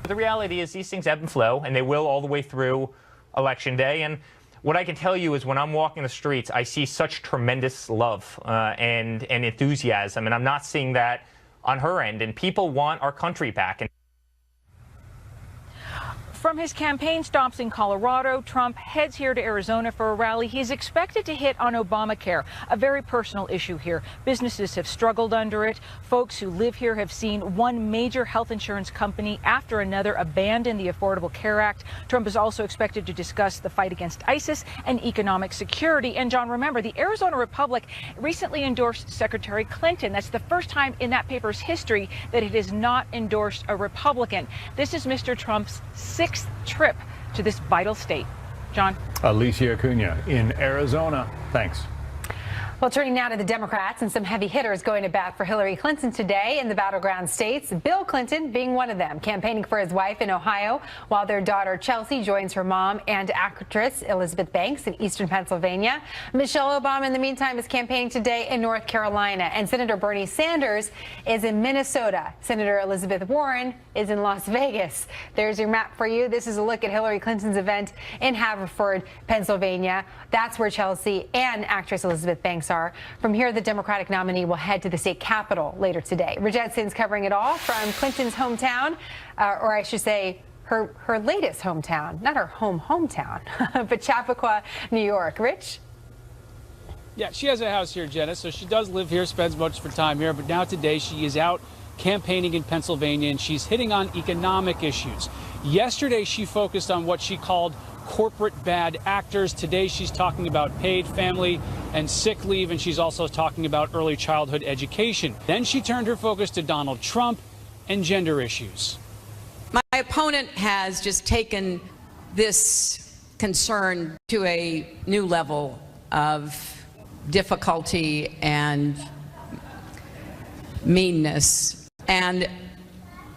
The reality is these things ebb and flow, and they will all the way through Election Day. And what I can tell you is when I'm walking the streets, I see such tremendous love and enthusiasm, and I'm not seeing that on her end. And people want our country back. And From his campaign stops in Colorado, Trump heads here to Arizona for a rally. He's expected to hit on Obamacare, a very personal issue here. Businesses have struggled under it. Folks who live here have seen one major health insurance company after another abandon the Affordable Care Act. Trump is also expected to discuss the fight against ISIS and economic security. And John, remember, the Arizona Republic recently endorsed Secretary Clinton. That's the first time in that paper's history that it has not endorsed a Republican. This is Mr. Trump's sixth trip to this vital state. John? Alicia Acuna in Arizona. Thanks. Well, turning now to the Democrats and some heavy hitters going to bat for Hillary Clinton today in the battleground states. Bill Clinton being one of them, campaigning for his wife in Ohio, while their daughter Chelsea joins her mom and actress Elizabeth Banks in eastern Pennsylvania. Michelle Obama, in the meantime, is campaigning today in North Carolina, and Senator Bernie Sanders is in Minnesota. Senator Elizabeth Warren is in Las Vegas. There's your map for you. This is a look at Hillary Clinton's event in Haverford, Pennsylvania. That's where Chelsea and actress Elizabeth Banks are. From here, the Democratic nominee will head to the state capitol later today. Bridget Sinn's covering it all from Clinton's hometown, or I should say her latest hometown, not her hometown, but Chappaqua, New York. Rich? Yeah, she has a house here, Jenna, so she does live here, spends most of her time here, but now today she is out campaigning in Pennsylvania, and she's hitting on economic issues. Yesterday, she focused on what she called corporate bad actors. Today, she's talking about paid family and sick leave, and she's also talking about early childhood education. Then she turned her focus to Donald Trump and gender issues. My opponent has just taken this concern to a new level of difficulty and meanness. And,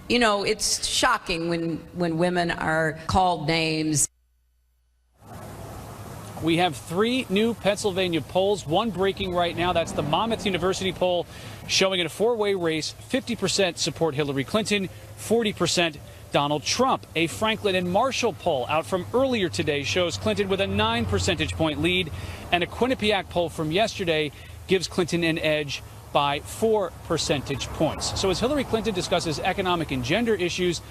you know, it's shocking when women are called names. We have 3 new Pennsylvania polls, one breaking right now. That's the Monmouth University poll showing in a 4-way race, 50% support Hillary Clinton, 40% Donald Trump. A Franklin and Marshall poll out from earlier today shows Clinton with a 9 percentage point lead, and a Quinnipiac poll from yesterday gives Clinton an edge by 4 percentage points. So as Hillary Clinton discusses economic and gender issues,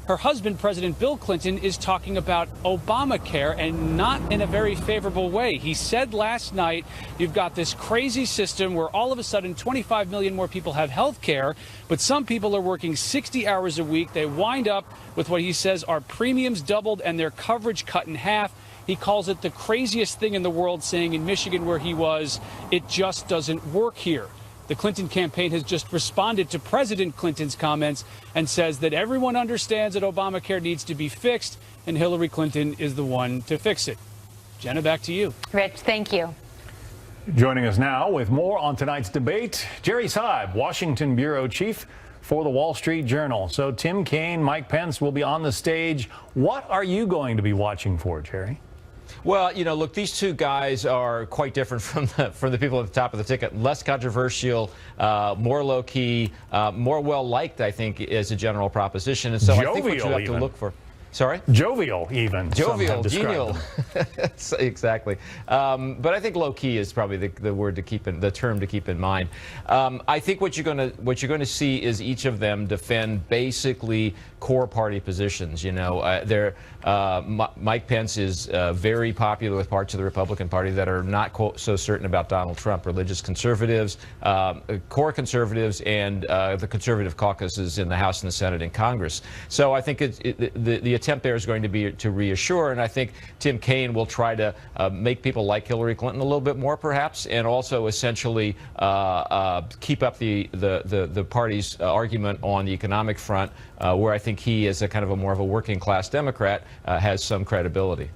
her husband, President Bill Clinton, is talking about Obamacare, and not in a very favorable way. He said last night, you've got this crazy system where all of a sudden 25 million more people have health care, but some people are working 60 hours a week. They wind up with what he says are premiums doubled and their coverage cut in half. He calls it the craziest thing in the world, saying in Michigan, where he was, it just doesn't work here. The Clinton campaign has just responded to President Clinton's comments and says that everyone understands that Obamacare needs to be fixed, and Hillary Clinton is the one to fix it. Jenna, back to you. Rich, thank you. Joining us now with more on tonight's debate, Jerry Seib, Washington bureau chief for the Wall Street Journal. So Tim Kaine, Mike Pence will be on the stage. What are you going to be watching for, Jerry? Well, you know, look, these two guys are quite different from the people at the top of the ticket. Less controversial, more low-key, more well-liked, I think, as a general proposition. And so I think what you have to look for. Sorry? Jovial, even. Jovial, genial. Exactly. But I think low-key is probably the word to keep in, the term to keep in mind. I think what you're going to see is each of them defend basically core party positions. You know, Mike Pence is very popular with parts of the Republican Party that are not so certain about Donald Trump. Religious conservatives, core conservatives, and the conservative caucuses in the House and the Senate and Congress. So I think the attempt there is going to be to reassure, and I think Tim Kaine will try to make people like Hillary Clinton a little bit more, perhaps, and also essentially keep up the party's argument on the economic front, where I think he, as a kind of a more of a working class Democrat, has some credibility.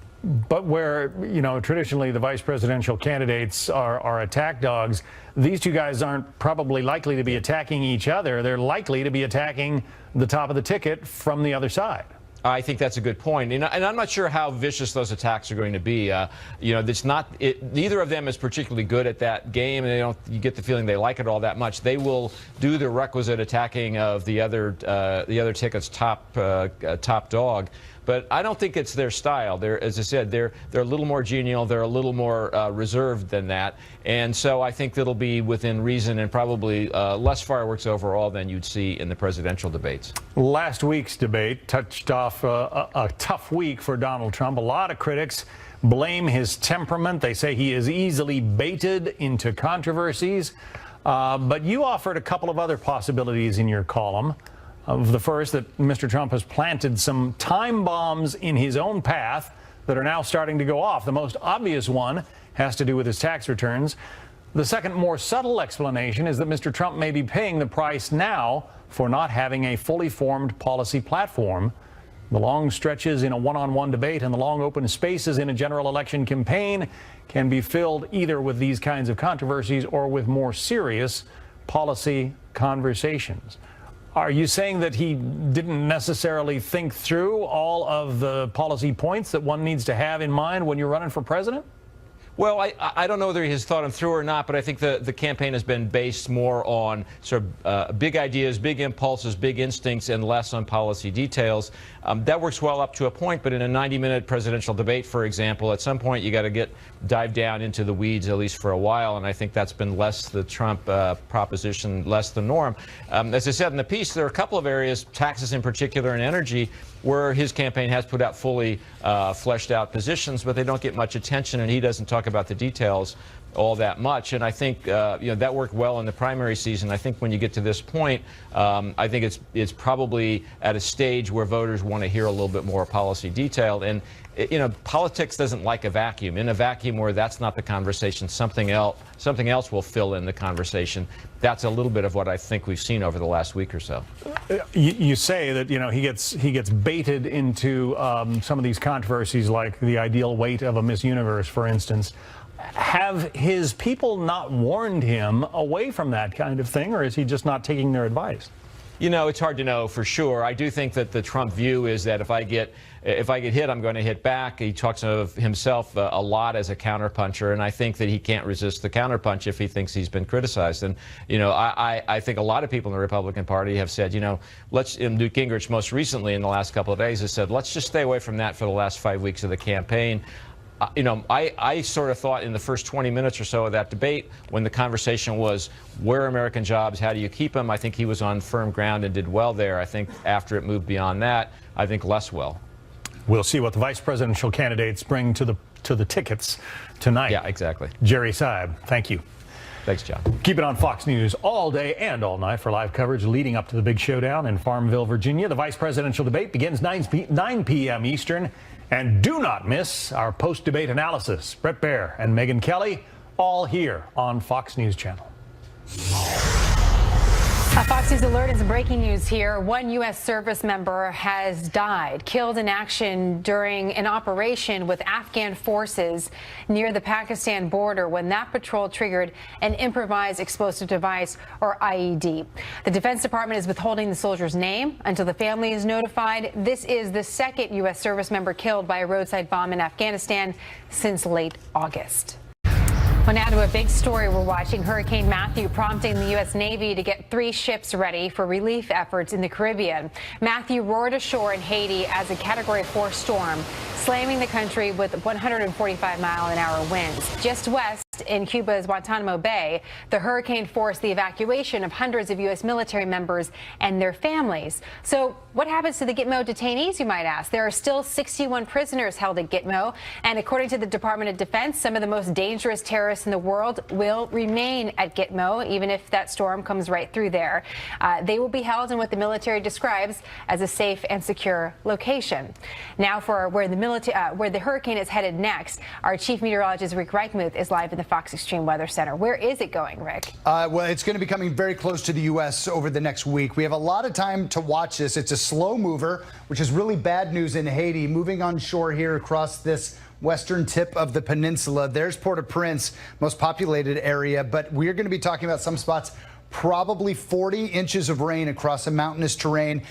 But where, you know, traditionally the vice presidential candidates are attack dogs, these two guys aren't probably likely to be attacking each other. They're likely to be attacking the top of the ticket from the other side. I think that's a good point, and I'm not sure how vicious those attacks are going to be. You know, neither of them is particularly good at that game, and you get the feeling they like it all that much. They will do the requisite attacking of the other ticket's top dog. but I don't think it's their style. They're, as I said, they're a little more genial. They're a little more reserved than that. And so I think that'll be within reason and probably less fireworks overall than you'd see in the presidential debates. Last week's debate touched off a tough week for Donald Trump. A lot of critics blame his temperament. They say he is easily baited into controversies. But you offered a couple of other possibilities in your column. Of the first, that Mr. Trump has planted some time bombs in his own path that are now starting to go off. The most obvious one has to do with his tax returns. The second, more subtle explanation is that Mr. Trump may be paying the price now for not having a fully formed policy platform. The long stretches in a one-on-one debate and the long open spaces in a general election campaign can be filled either with these kinds of controversies or with more serious policy conversations. Are you saying that he didn't necessarily think through all of the policy points that one needs to have in mind when you're running for president? Well, I don't know whether he has thought them through or not, but I think the campaign has been based more on sort of big ideas, big impulses, big instincts, and less on policy details. That works well up to a point, but in a 90-minute presidential debate, for example, at some point you got to dive down into the weeds, at least for a while, and I think that's been less the Trump proposition, less the norm. As I said in the piece, there are a couple of areas, taxes in particular and energy, where his campaign has put out fully fleshed out positions, but they don't get much attention, and he doesn't talk about the details all that much. And I think that worked well in the primary season. I think when you get to this point, I think it's probably at a stage where voters want to hear a little bit more policy detail. And politics doesn't like a vacuum. In a vacuum where that's not the conversation, something else will fill in the conversation. That's a little bit of what I think we've seen over the last week or so. You say that he gets baited into some of these controversies, like the ideal weight of a Miss Universe, for instance. Have his people not warned him away from that kind of thing, or is he just not taking their advice? It's hard to know for sure. I do think that the Trump view is that if I get hit, I'm going to hit back. He talks of himself a lot as a counterpuncher, and I think that he can't resist the counterpunch if he thinks he's been criticized. And I think a lot of people in the Republican Party have said, Newt Gingrich most recently in the last couple of days has said, let's just stay away from that for the last 5 weeks of the campaign. I sort of thought in the first 20 minutes or so of that debate, when the conversation was, where are American jobs, how do you keep them? I think he was on firm ground and did well there. I think after it moved beyond that, I think less well. We'll see what the vice presidential candidates bring to the tickets tonight. Yeah, exactly. Jerry Seib, thank you. Thanks, John. Keep it on Fox News all day and all night for live coverage leading up to the big showdown in Farmville, Virginia. The vice presidential debate begins 9 p.m. Eastern. And do not miss our post-debate analysis. Brett Baer and Megyn Kelly, all here on Fox News Channel. A Fox News alert is breaking news here. One U.S. service member has died, killed in action during an operation with Afghan forces near the Pakistan border when that patrol triggered an improvised explosive device, or IED. The Defense Department is withholding the soldier's name until the family is notified. This is the second U.S. service member killed by a roadside bomb in Afghanistan since late August. Well, now to a big story we're watching. Hurricane Matthew prompting the U.S. Navy to get 3 ships ready for relief efforts in the Caribbean. Matthew roared ashore in Haiti as a Category 4 storm, slamming the country with 145-mile-an-hour winds. Just west in Cuba's Guantanamo Bay, the hurricane forced the evacuation of hundreds of U.S. military members and their families. So what happens to the Gitmo detainees, you might ask? There are still 61 prisoners held at Gitmo, and according to the Department of Defense, some of the most dangerous terrorists in the world will remain at Gitmo, even if that storm comes right through there. They will be held in what the military describes as a safe and secure location. Now for where the hurricane is headed next, our chief meteorologist Rick Reichmuth is live in the Fox Extreme Weather Center. Where is it going, Rick? Well, it's going to be coming very close to the U.S. over the next week. We have a lot of time to watch this. It's a slow mover, which is really bad news in Haiti, moving on shore here across this western tip of the peninsula. There's Port-au-Prince, most populated area, but we're going to be talking about some spots. Probably 40 inches of rain across a mountainous terrain,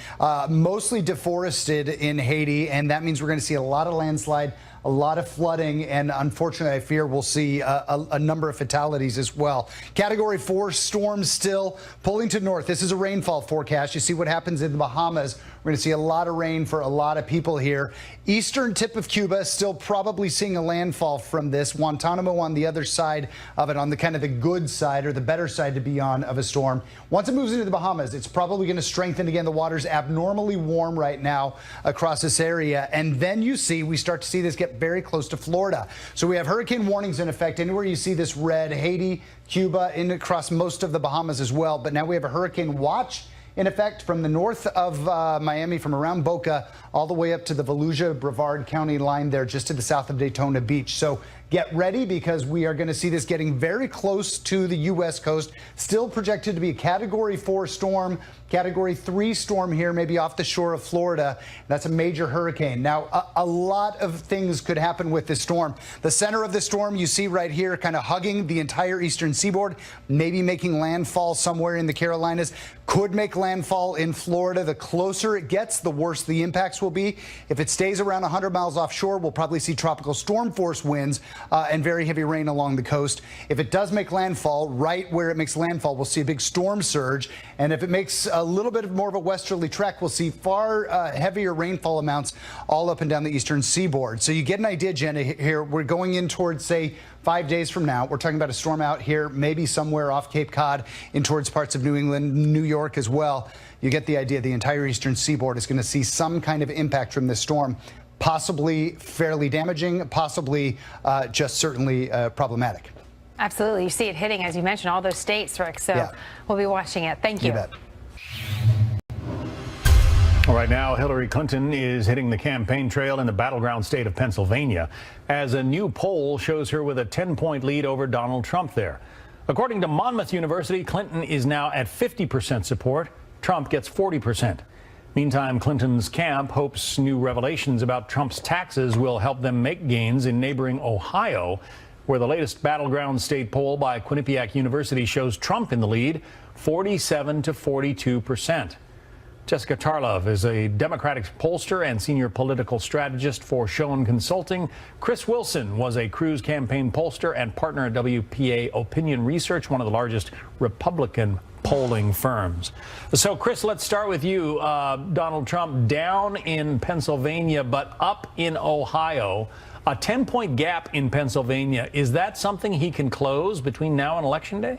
mostly deforested in Haiti, and that means we're going to see a lot of landslide, a lot of flooding, and unfortunately, I fear we'll see a number of fatalities as well. Category 4 storms still pulling to north. This is a rainfall forecast. You see what happens in the Bahamas We're going to see a lot of rain for a lot of people here. Eastern tip of Cuba still probably seeing a landfall from this. Guantanamo on the other side of it, on the kind of the good side or the better side to be on of a storm. Once it moves into the Bahamas, it's probably going to strengthen again. The water's abnormally warm right now across this area. And then we start to see this get very close to Florida. So we have hurricane warnings in effect. Anywhere you see this red, Haiti, Cuba, in across most of the Bahamas as well. But now we have a hurricane watch in effect from the north of Miami, from around Boca, all the way up to the Volusia-Brevard County line there, just to the south of Daytona Beach. So get ready, because we are going to see this getting very close to the U.S. coast. Still projected to be a Category 4 storm, Category 3 storm here, maybe off the shore of Florida. That's a major hurricane. Now, a lot of things could happen with this storm. The center of the storm you see right here, kind of hugging the entire eastern seaboard, maybe making landfall somewhere in the Carolinas, could make landfall in Florida. The closer it gets, the worse the impacts will be. If it stays around 100 miles offshore, we'll probably see tropical storm force winds and very heavy rain along the coast. If it does make landfall, right where it makes landfall, we'll see a big storm surge. And if it makes a little bit more of a westerly trek, we'll see far heavier rainfall amounts all up and down the eastern seaboard. So you get an idea, Jenna, here. We're going in towards, say, 5 days from now. We're talking about a storm out here, maybe somewhere off Cape Cod in towards parts of New England, New York as well. You get the idea. The entire eastern seaboard is going to see some kind of impact from this storm. Possibly fairly damaging, possibly just certainly problematic. Absolutely. You see it hitting, as you mentioned, all those states, Rick. So yeah, we'll be watching it. Thank you. You bet. All right, now Hillary Clinton is hitting the campaign trail in the battleground state of Pennsylvania, as a new poll shows her with a 10-point lead over Donald Trump there. According to Monmouth University, Clinton is now at 50% support. Trump gets 40%. Meantime, Clinton's camp hopes new revelations about Trump's taxes will help them make gains in neighboring Ohio, where the latest battleground state poll by Quinnipiac University shows Trump in the lead, 47 to 42%. Jessica Tarlov is a Democratic pollster and senior political strategist for Schoen Consulting. Chris Wilson was a Cruz campaign pollster and partner at WPA Opinion Research, one of the largest Republican polling firms. So, Chris, let's start with you. Donald Trump down in Pennsylvania, but up in Ohio. A 10-point gap in Pennsylvania. Is that something he can close between now and Election Day?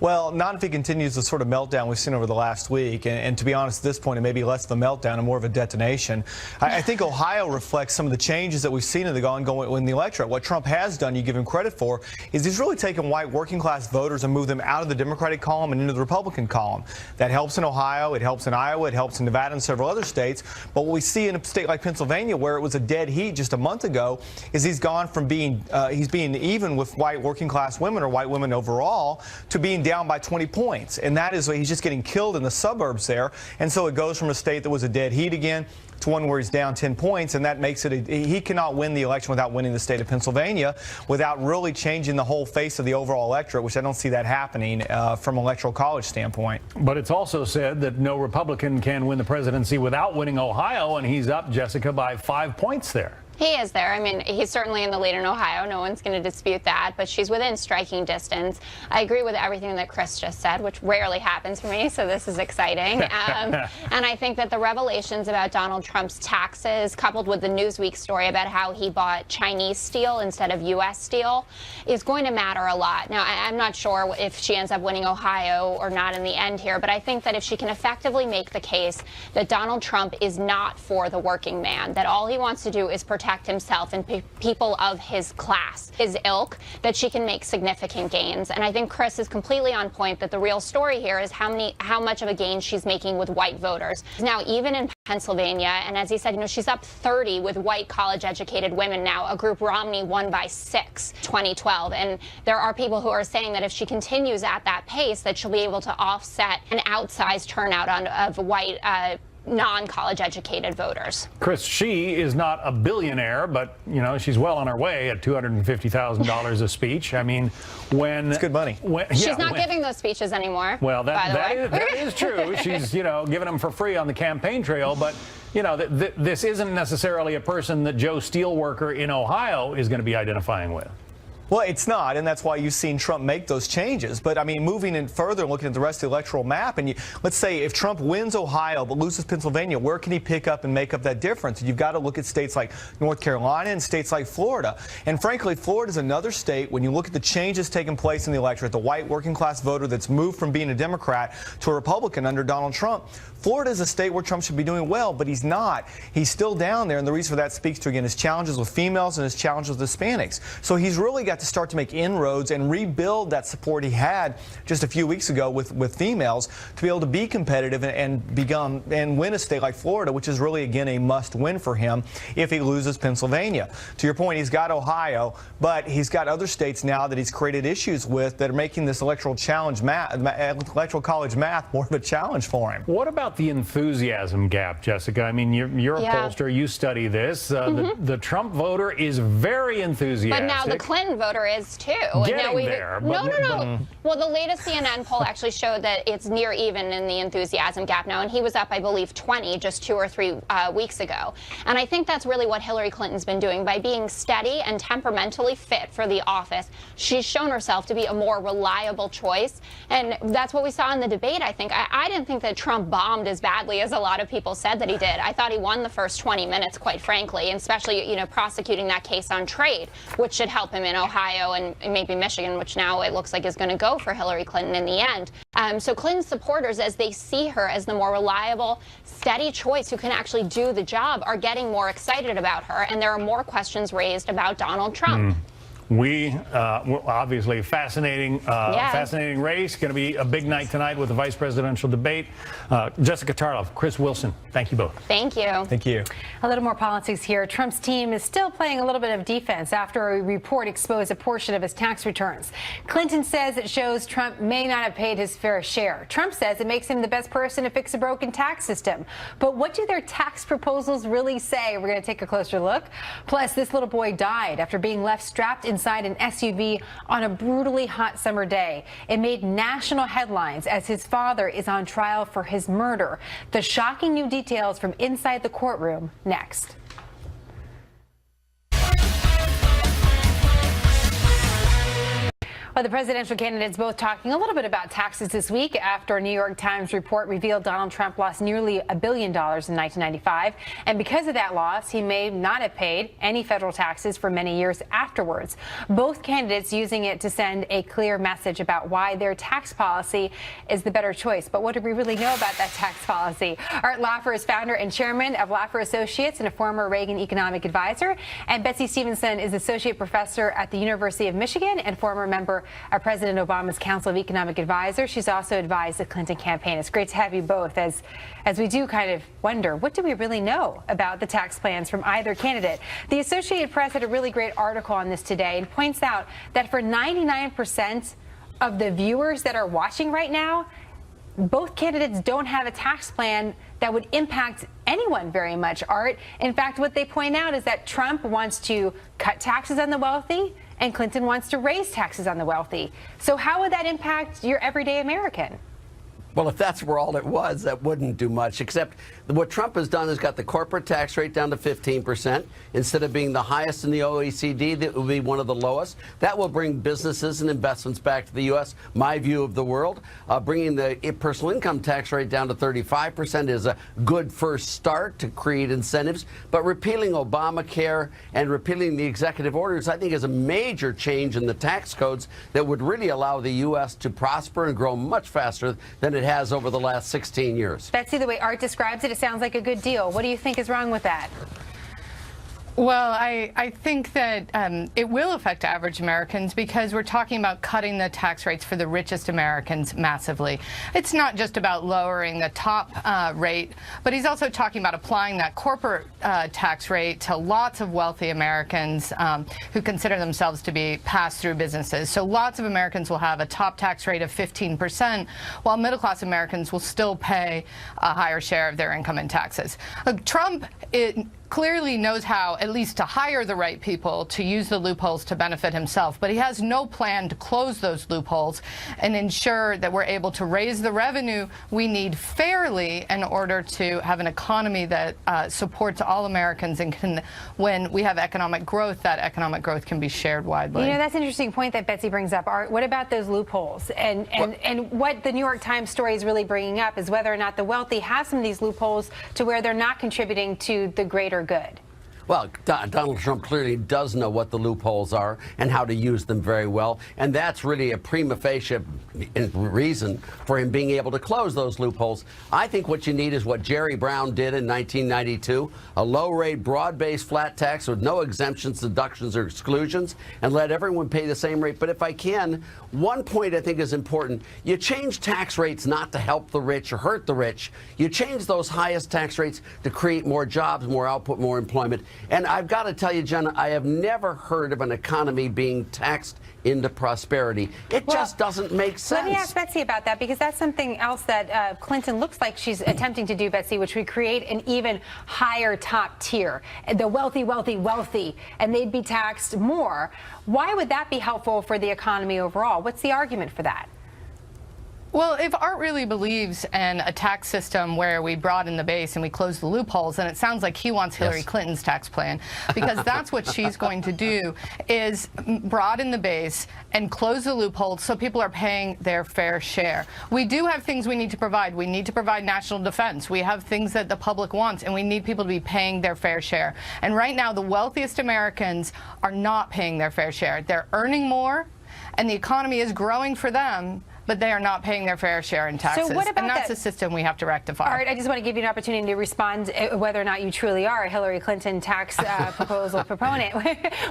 Well, not if he continues the sort of meltdown we've seen over the last week. And to be honest, at this point, it may be less of a meltdown and more of a detonation. I think Ohio reflects some of the changes that we've seen in the ongoing in the electorate. What Trump has done, you give him credit for, is he's really taken white working class voters and moved them out of the Democratic column and into the Republican column. That helps in Ohio, it helps in Iowa, it helps in Nevada and several other states. But what we see in a state like Pennsylvania, where it was a dead heat just a month ago, is he's gone from being even with white working class women or white women overall to being down by 20 points. And that is, he's just getting killed in the suburbs there. And so it goes from a state that was a dead heat again to one where he's down 10 points, and that makes it he cannot win the election without winning the state of Pennsylvania, without really changing the whole face of the overall electorate, which I don't see that happening from an electoral college standpoint. But it's also said that no Republican can win the presidency without winning Ohio, and he's up, Jessica, by 5 points there. He is there. I mean, he's certainly in the lead in Ohio. No one's going to dispute that, but she's within striking distance. I agree with everything that Chris just said, which rarely happens for me, so this is exciting. And I think that the revelations about Donald Trump's taxes, coupled with the Newsweek story about how he bought Chinese steel instead of U.S. steel, is going to matter a lot. Now, I'm not sure if she ends up winning Ohio or not in the end here, but I think that if she can effectively make the case that Donald Trump is not for the working man, that all he wants to do is protect himself and people of his class, his ilk, that she can make significant gains. And I think Chris is completely on point that the real story here is how much of a gain she's making with white voters. Now, even in Pennsylvania, and as he said, she's up 30 with white college-educated women now, a group Romney won by 6, 2012. And there are people who are saying that if she continues at that pace, that she'll be able to offset an outsized turnout of white non-college educated voters. Chris, she is not a billionaire, but she's well on her way at $250,000 a speech. I mean, it's good money. She's not giving those speeches anymore. Well, that is true. She's giving them for free on the campaign trail, but this isn't necessarily a person that Joe Steelworker in Ohio is going to be identifying with. Well, it's not, and that's why you've seen Trump make those changes. But, I mean, moving in further and looking at the rest of the electoral map, and let's say if Trump wins Ohio but loses Pennsylvania, where can he pick up and make up that difference? And you've got to look at states like North Carolina and states like Florida. And frankly, Florida is another state, when you look at the changes taking place in the electorate, the white working class voter that's moved from being a Democrat to a Republican under Donald Trump. Florida is a state where Trump should be doing well, but he's not. He's still down there, and the reason for that speaks to, again, his challenges with females and his challenges with Hispanics. So he's really got to start to make inroads and rebuild that support he had just a few weeks ago with females to be able to be competitive and win a state like Florida, which is really, again, a must-win for him if he loses Pennsylvania. To your point, he's got Ohio, but he's got other states now that he's created issues with that are making this electoral college math more of a challenge for him. What about the enthusiasm gap, Jessica? I mean, you're a pollster. You study this. The Trump voter is very enthusiastic. But now the Clinton voter is too. Getting there. No. Well, the latest CNN poll actually showed that it's near even in the enthusiasm gap now, and he was up, I believe, 20 just 2 or 3 weeks ago. And I think that's really what Hillary Clinton's been doing by being steady and temperamentally fit for the office. She's shown herself to be a more reliable choice, and that's what we saw in the debate. I think I didn't think that Trump bombed as badly as a lot of people said that he did. I thought he won the first 20 minutes, quite frankly, and especially, prosecuting that case on trade, which should help him in Ohio and maybe Michigan, which now it looks like is going to go for Hillary Clinton in the end. So Clinton's supporters, as they see her as the more reliable, steady choice who can actually do the job, are getting more excited about her, and there are more questions raised about Donald Trump. Obviously fascinating race. Going to be a big night tonight with the vice presidential debate. Jessica Tarlov, Chris Wilson, thank you both. Thank you. Thank you. A little more politics here. Trump's team is still playing a little bit of defense after a report exposed a portion of his tax returns. Clinton says it shows Trump may not have paid his fair share. Trump says it makes him the best person to fix a broken tax system. But what do their tax proposals really say? We're going to take a closer look. Plus, this little boy died after being left strapped inside an SUV on a brutally hot summer day. It made national headlines as his father is on trial for his murder. The shocking new details from inside the courtroom next. Well, the presidential candidates both talking a little bit about taxes this week after a New York Times report revealed Donald Trump lost nearly $1 billion in 1995. And because of that loss, he may not have paid any federal taxes for many years afterwards. Both candidates using it to send a clear message about why their tax policy is the better choice. But what do we really know about that tax policy? Art Laffer is founder and chairman of Laffer Associates and a former Reagan economic advisor. And Betsy Stevenson is associate professor at the University of Michigan and former member of President Obama's Council of Economic Advisors. She's also advised the Clinton campaign. It's great to have you both as we do kind of wonder, what do we really know about the tax plans from either candidate? The Associated Press had a really great article on this today and points out that for 99% of the viewers that are watching right now, both candidates don't have a tax plan that would impact anyone very much, Art. In fact, what they point out is that Trump wants to cut taxes on the wealthy and Clinton wants to raise taxes on the wealthy. So how would that impact your everyday American? Well, if that's where all it was, that wouldn't do much, except what Trump has done is got the corporate tax rate down to 15%. Instead of being the highest in the OECD, that will be one of the lowest. That will bring businesses and investments back to the U.S., my view of the world. Bringing the personal income tax rate down to 35% is a good first start to create incentives. But repealing Obamacare and repealing the executive orders, I think, is a major change in the tax codes that would really allow the U.S. to prosper and grow much faster than it has over the last 16 years. Betsy, the way Art describes it, it sounds like a good deal. What do you think is wrong with that? Well, I think that it will affect average Americans because we're talking about cutting the tax rates for the richest Americans massively. It's not just about lowering the top rate, but he's also talking about applying that corporate tax rate to lots of wealthy Americans who consider themselves to be pass-through businesses. So lots of Americans will have a top tax rate of 15%, while middle-class Americans will still pay a higher share of their income in taxes. Trump clearly knows how, at least to hire the right people, to use the loopholes to benefit himself. But he has no plan to close those loopholes and ensure that we're able to raise the revenue we need fairly in order to have an economy that supports all Americans, and when we have economic growth, that economic growth can be shared widely. You know, that's an interesting point that Betsy brings up. Art, what about those loopholes? And what the New York Times story is really bringing up is whether or not the wealthy have some of these loopholes to where they're not contributing to the greater good. Well, Donald Trump clearly does know what the loopholes are and how to use them very well, and that's really a prima facie reason for him being able to close those loopholes. I think what you need is what Jerry Brown did in 1992, a low-rate, broad-based flat tax with no exemptions, deductions, or exclusions, and let everyone pay the same rate. But if I can, one point I think is important. You change tax rates not to help the rich or hurt the rich. You change those highest tax rates to create more jobs, more output, more employment. And I've got to tell you, Jenna, I have never heard of an economy being taxed into prosperity. It just doesn't make sense. Let me ask Betsy about that, because that's something else that Clinton looks like she's attempting to do, Betsy, which would create an even higher top tier. The wealthy, wealthy, wealthy, and they'd be taxed more. Why would that be helpful for the economy overall? What's the argument for that? Well, if Art really believes in a tax system where we broaden the base and we close the loopholes, then it sounds like he wants Hillary Clinton's tax plan, because that's what she's going to do, is broaden the base and close the loopholes so people are paying their fair share. We do have things we need to provide. We need to provide national defense. We have things that the public wants, and we need people to be paying their fair share. And right now, the wealthiest Americans are not paying their fair share. They're earning more, and the economy is growing for them, but they are not paying their fair share in taxes. So what about and that's a system we have to rectify. All right, I just want to give you an opportunity to respond whether or not you truly are a Hillary Clinton tax proposal proponent,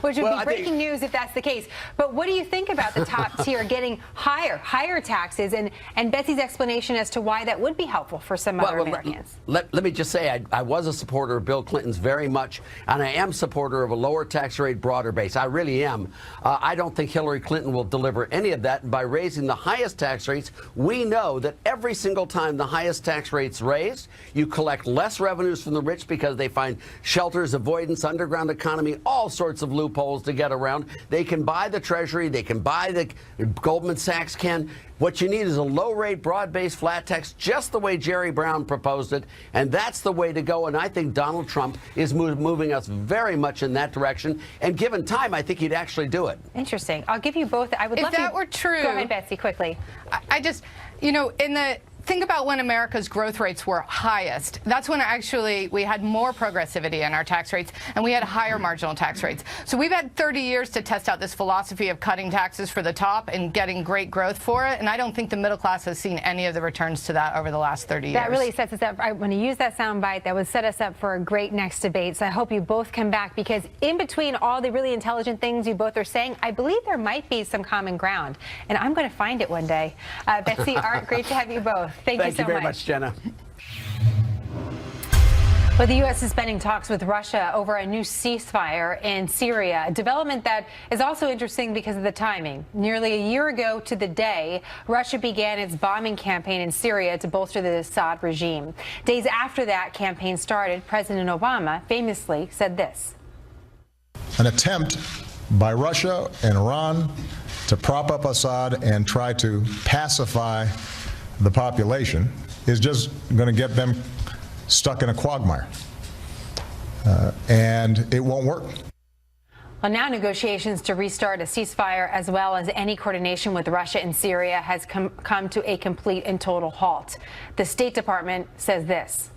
which would be breaking news if that's the case. But what do you think about the top tier getting higher taxes, and Betsy's explanation as to why that would be helpful for some other Americans? Let me just say, I was a supporter of Bill Clinton's very much, and I am supporter of a lower tax rate, broader base. I really am. I don't think Hillary Clinton will deliver any of that. By raising the highest tax rates, we know that every single time the highest tax rates raised, you collect less revenues from the rich because they find shelters, avoidance, underground economy, all sorts of loopholes to get around. They can buy the Treasury, they can buy the Goldman Sachs can. What you need is a low-rate, broad-based flat tax, just the way Jerry Brown proposed it, and that's the way to go. And I think Donald Trump is moving us very much in that direction. And given time, I think he'd actually do it. Interesting. I'll give you both. I would love if that were true. Go ahead, Betsy, quickly. I just, you know, think about when America's growth rates were highest. That's when actually we had more progressivity in our tax rates, and we had higher marginal tax rates. So we've had 30 years to test out this philosophy of cutting taxes for the top and getting great growth for it, and I don't think the middle class has seen any of the returns to that over the last 30 years. That really sets us up. I want to use that soundbite. That would set us up for a great next debate. So I hope you both come back, because in between all the really intelligent things you both are saying, I believe there might be some common ground, and I'm going to find it one day. Betsy, Art, great to have you both. Thank you so very much, Jenna. Well, the U.S. is suspending talks with Russia over a new ceasefire in Syria, a development that is also interesting because of the timing. Nearly a year ago to the day, Russia began its bombing campaign in Syria to bolster the Assad regime. Days after that campaign started, President Obama famously said this. An attempt by Russia and Iran to prop up Assad and try to pacify the population is just going to get them stuck in a quagmire, and it won't work. Well, now negotiations to restart a ceasefire, as well as any coordination with Russia and Syria, has come to a complete and total halt. The State Department says this.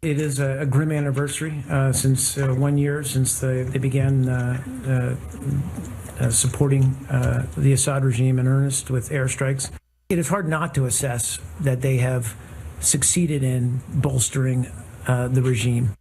It is a grim anniversary since 1 year since they began supporting the Assad regime in earnest with airstrikes. It is hard not to assess that they have succeeded in bolstering the regime.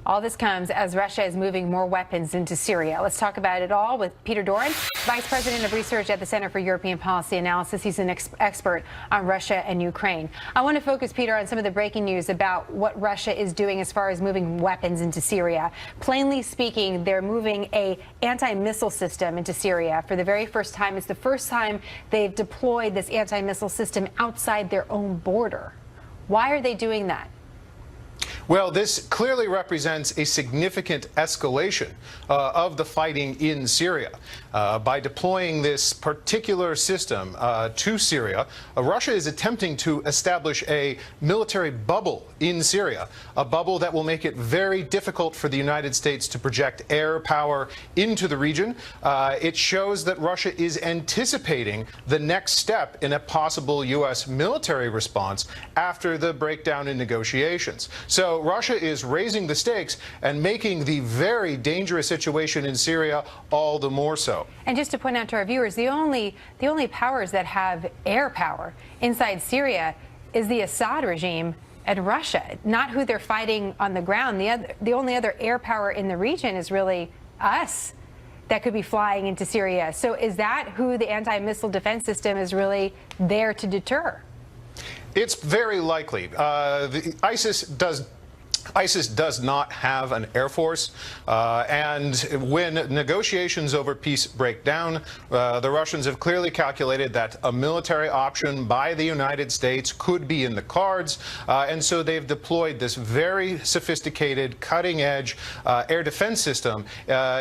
All this comes as Russia is moving more weapons into Syria. Let's talk about it all with Peter Doran, Vice President of Research at the Center for European Policy Analysis. He's an expert on Russia and Ukraine. I want to focus, Peter, on some of the breaking news about what Russia is doing as far as moving weapons into Syria. Plainly speaking, they're moving an anti-missile system into Syria for the very first time. It's the first time they've deployed this anti-missile system outside their own border. Why are they doing that? Well, this clearly represents a significant escalation of the fighting in Syria. By deploying this particular system to Syria, Russia is attempting to establish a military bubble in Syria, a bubble that will make it very difficult for the United States to project air power into the region. It shows that Russia is anticipating the next step in a possible U.S. military response after the breakdown in negotiations. So Russia is raising the stakes and making the very dangerous situation in Syria all the more so. And just to point out to our viewers, the only powers that have air power inside Syria is the Assad regime and Russia, not who they're fighting on the ground. The only other air power in the region is really us that could be flying into Syria. So is that who the anti-missile defense system is really there to deter? It's very likely. ISIS does not have an air force, and when negotiations over peace break down, the Russians have clearly calculated that a military option by the United States could be in the cards, and so they've deployed this very sophisticated, cutting-edge air defense system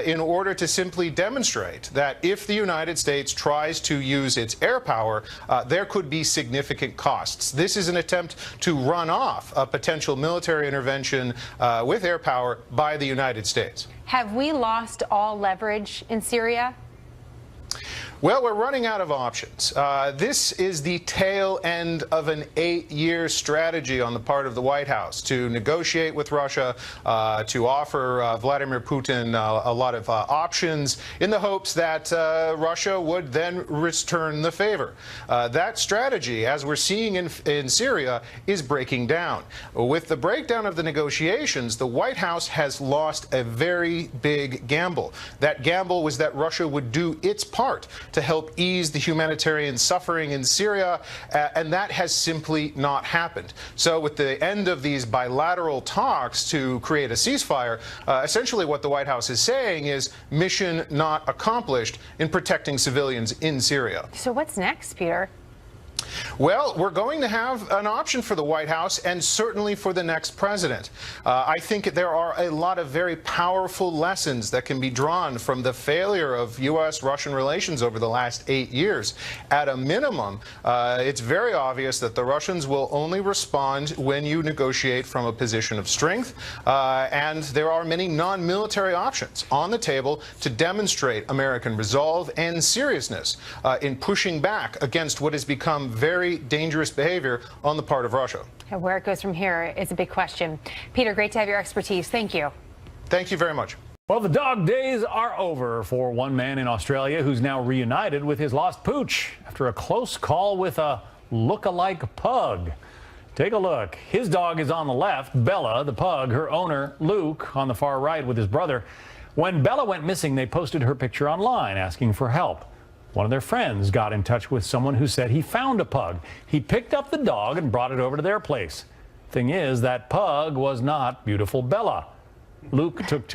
in order to simply demonstrate that if the United States tries to use its air power, there could be significant costs. This is an attempt to run off a potential military intervention with air power by the United States. Have we lost all leverage in Syria? Well, we're running out of options. This is the tail end of an 8-year strategy on the part of the White House to negotiate with Russia, to offer Vladimir Putin a lot of options in the hopes that Russia would then return the favor. That strategy, as we're seeing in Syria, is breaking down. With the breakdown of the negotiations, the White House has lost a very big gamble. That gamble was that Russia would do its part to help ease the humanitarian suffering in Syria, and that has simply not happened. So with the end of these bilateral talks to create a ceasefire, essentially what the White House is saying is mission not accomplished in protecting civilians in Syria. So what's next, Peter? Well, we're going to have an option for the White House and certainly for the next president. I think there are a lot of very powerful lessons that can be drawn from the failure of U.S.-Russian relations over the last 8 years. At a minimum, it's very obvious that the Russians will only respond when you negotiate from a position of strength, and there are many non-military options on the table to demonstrate American resolve and seriousness in pushing back against what has become very dangerous behavior on the part of Russia. And where it goes from here is a big question. Peter, great to have your expertise. Thank you. Thank you very much. Well, the dog days are over for one man in Australia who's now reunited with his lost pooch after a close call with a look-alike pug. Take a look. His dog is on the left, Bella, the pug, her owner, Luke, on the far right with his brother. When Bella went missing, they posted her picture online asking for help. One of their friends got in touch with someone who said he found a pug. He picked up the dog and brought it over to their place. Thing is, that pug was not beautiful Bella. Luke took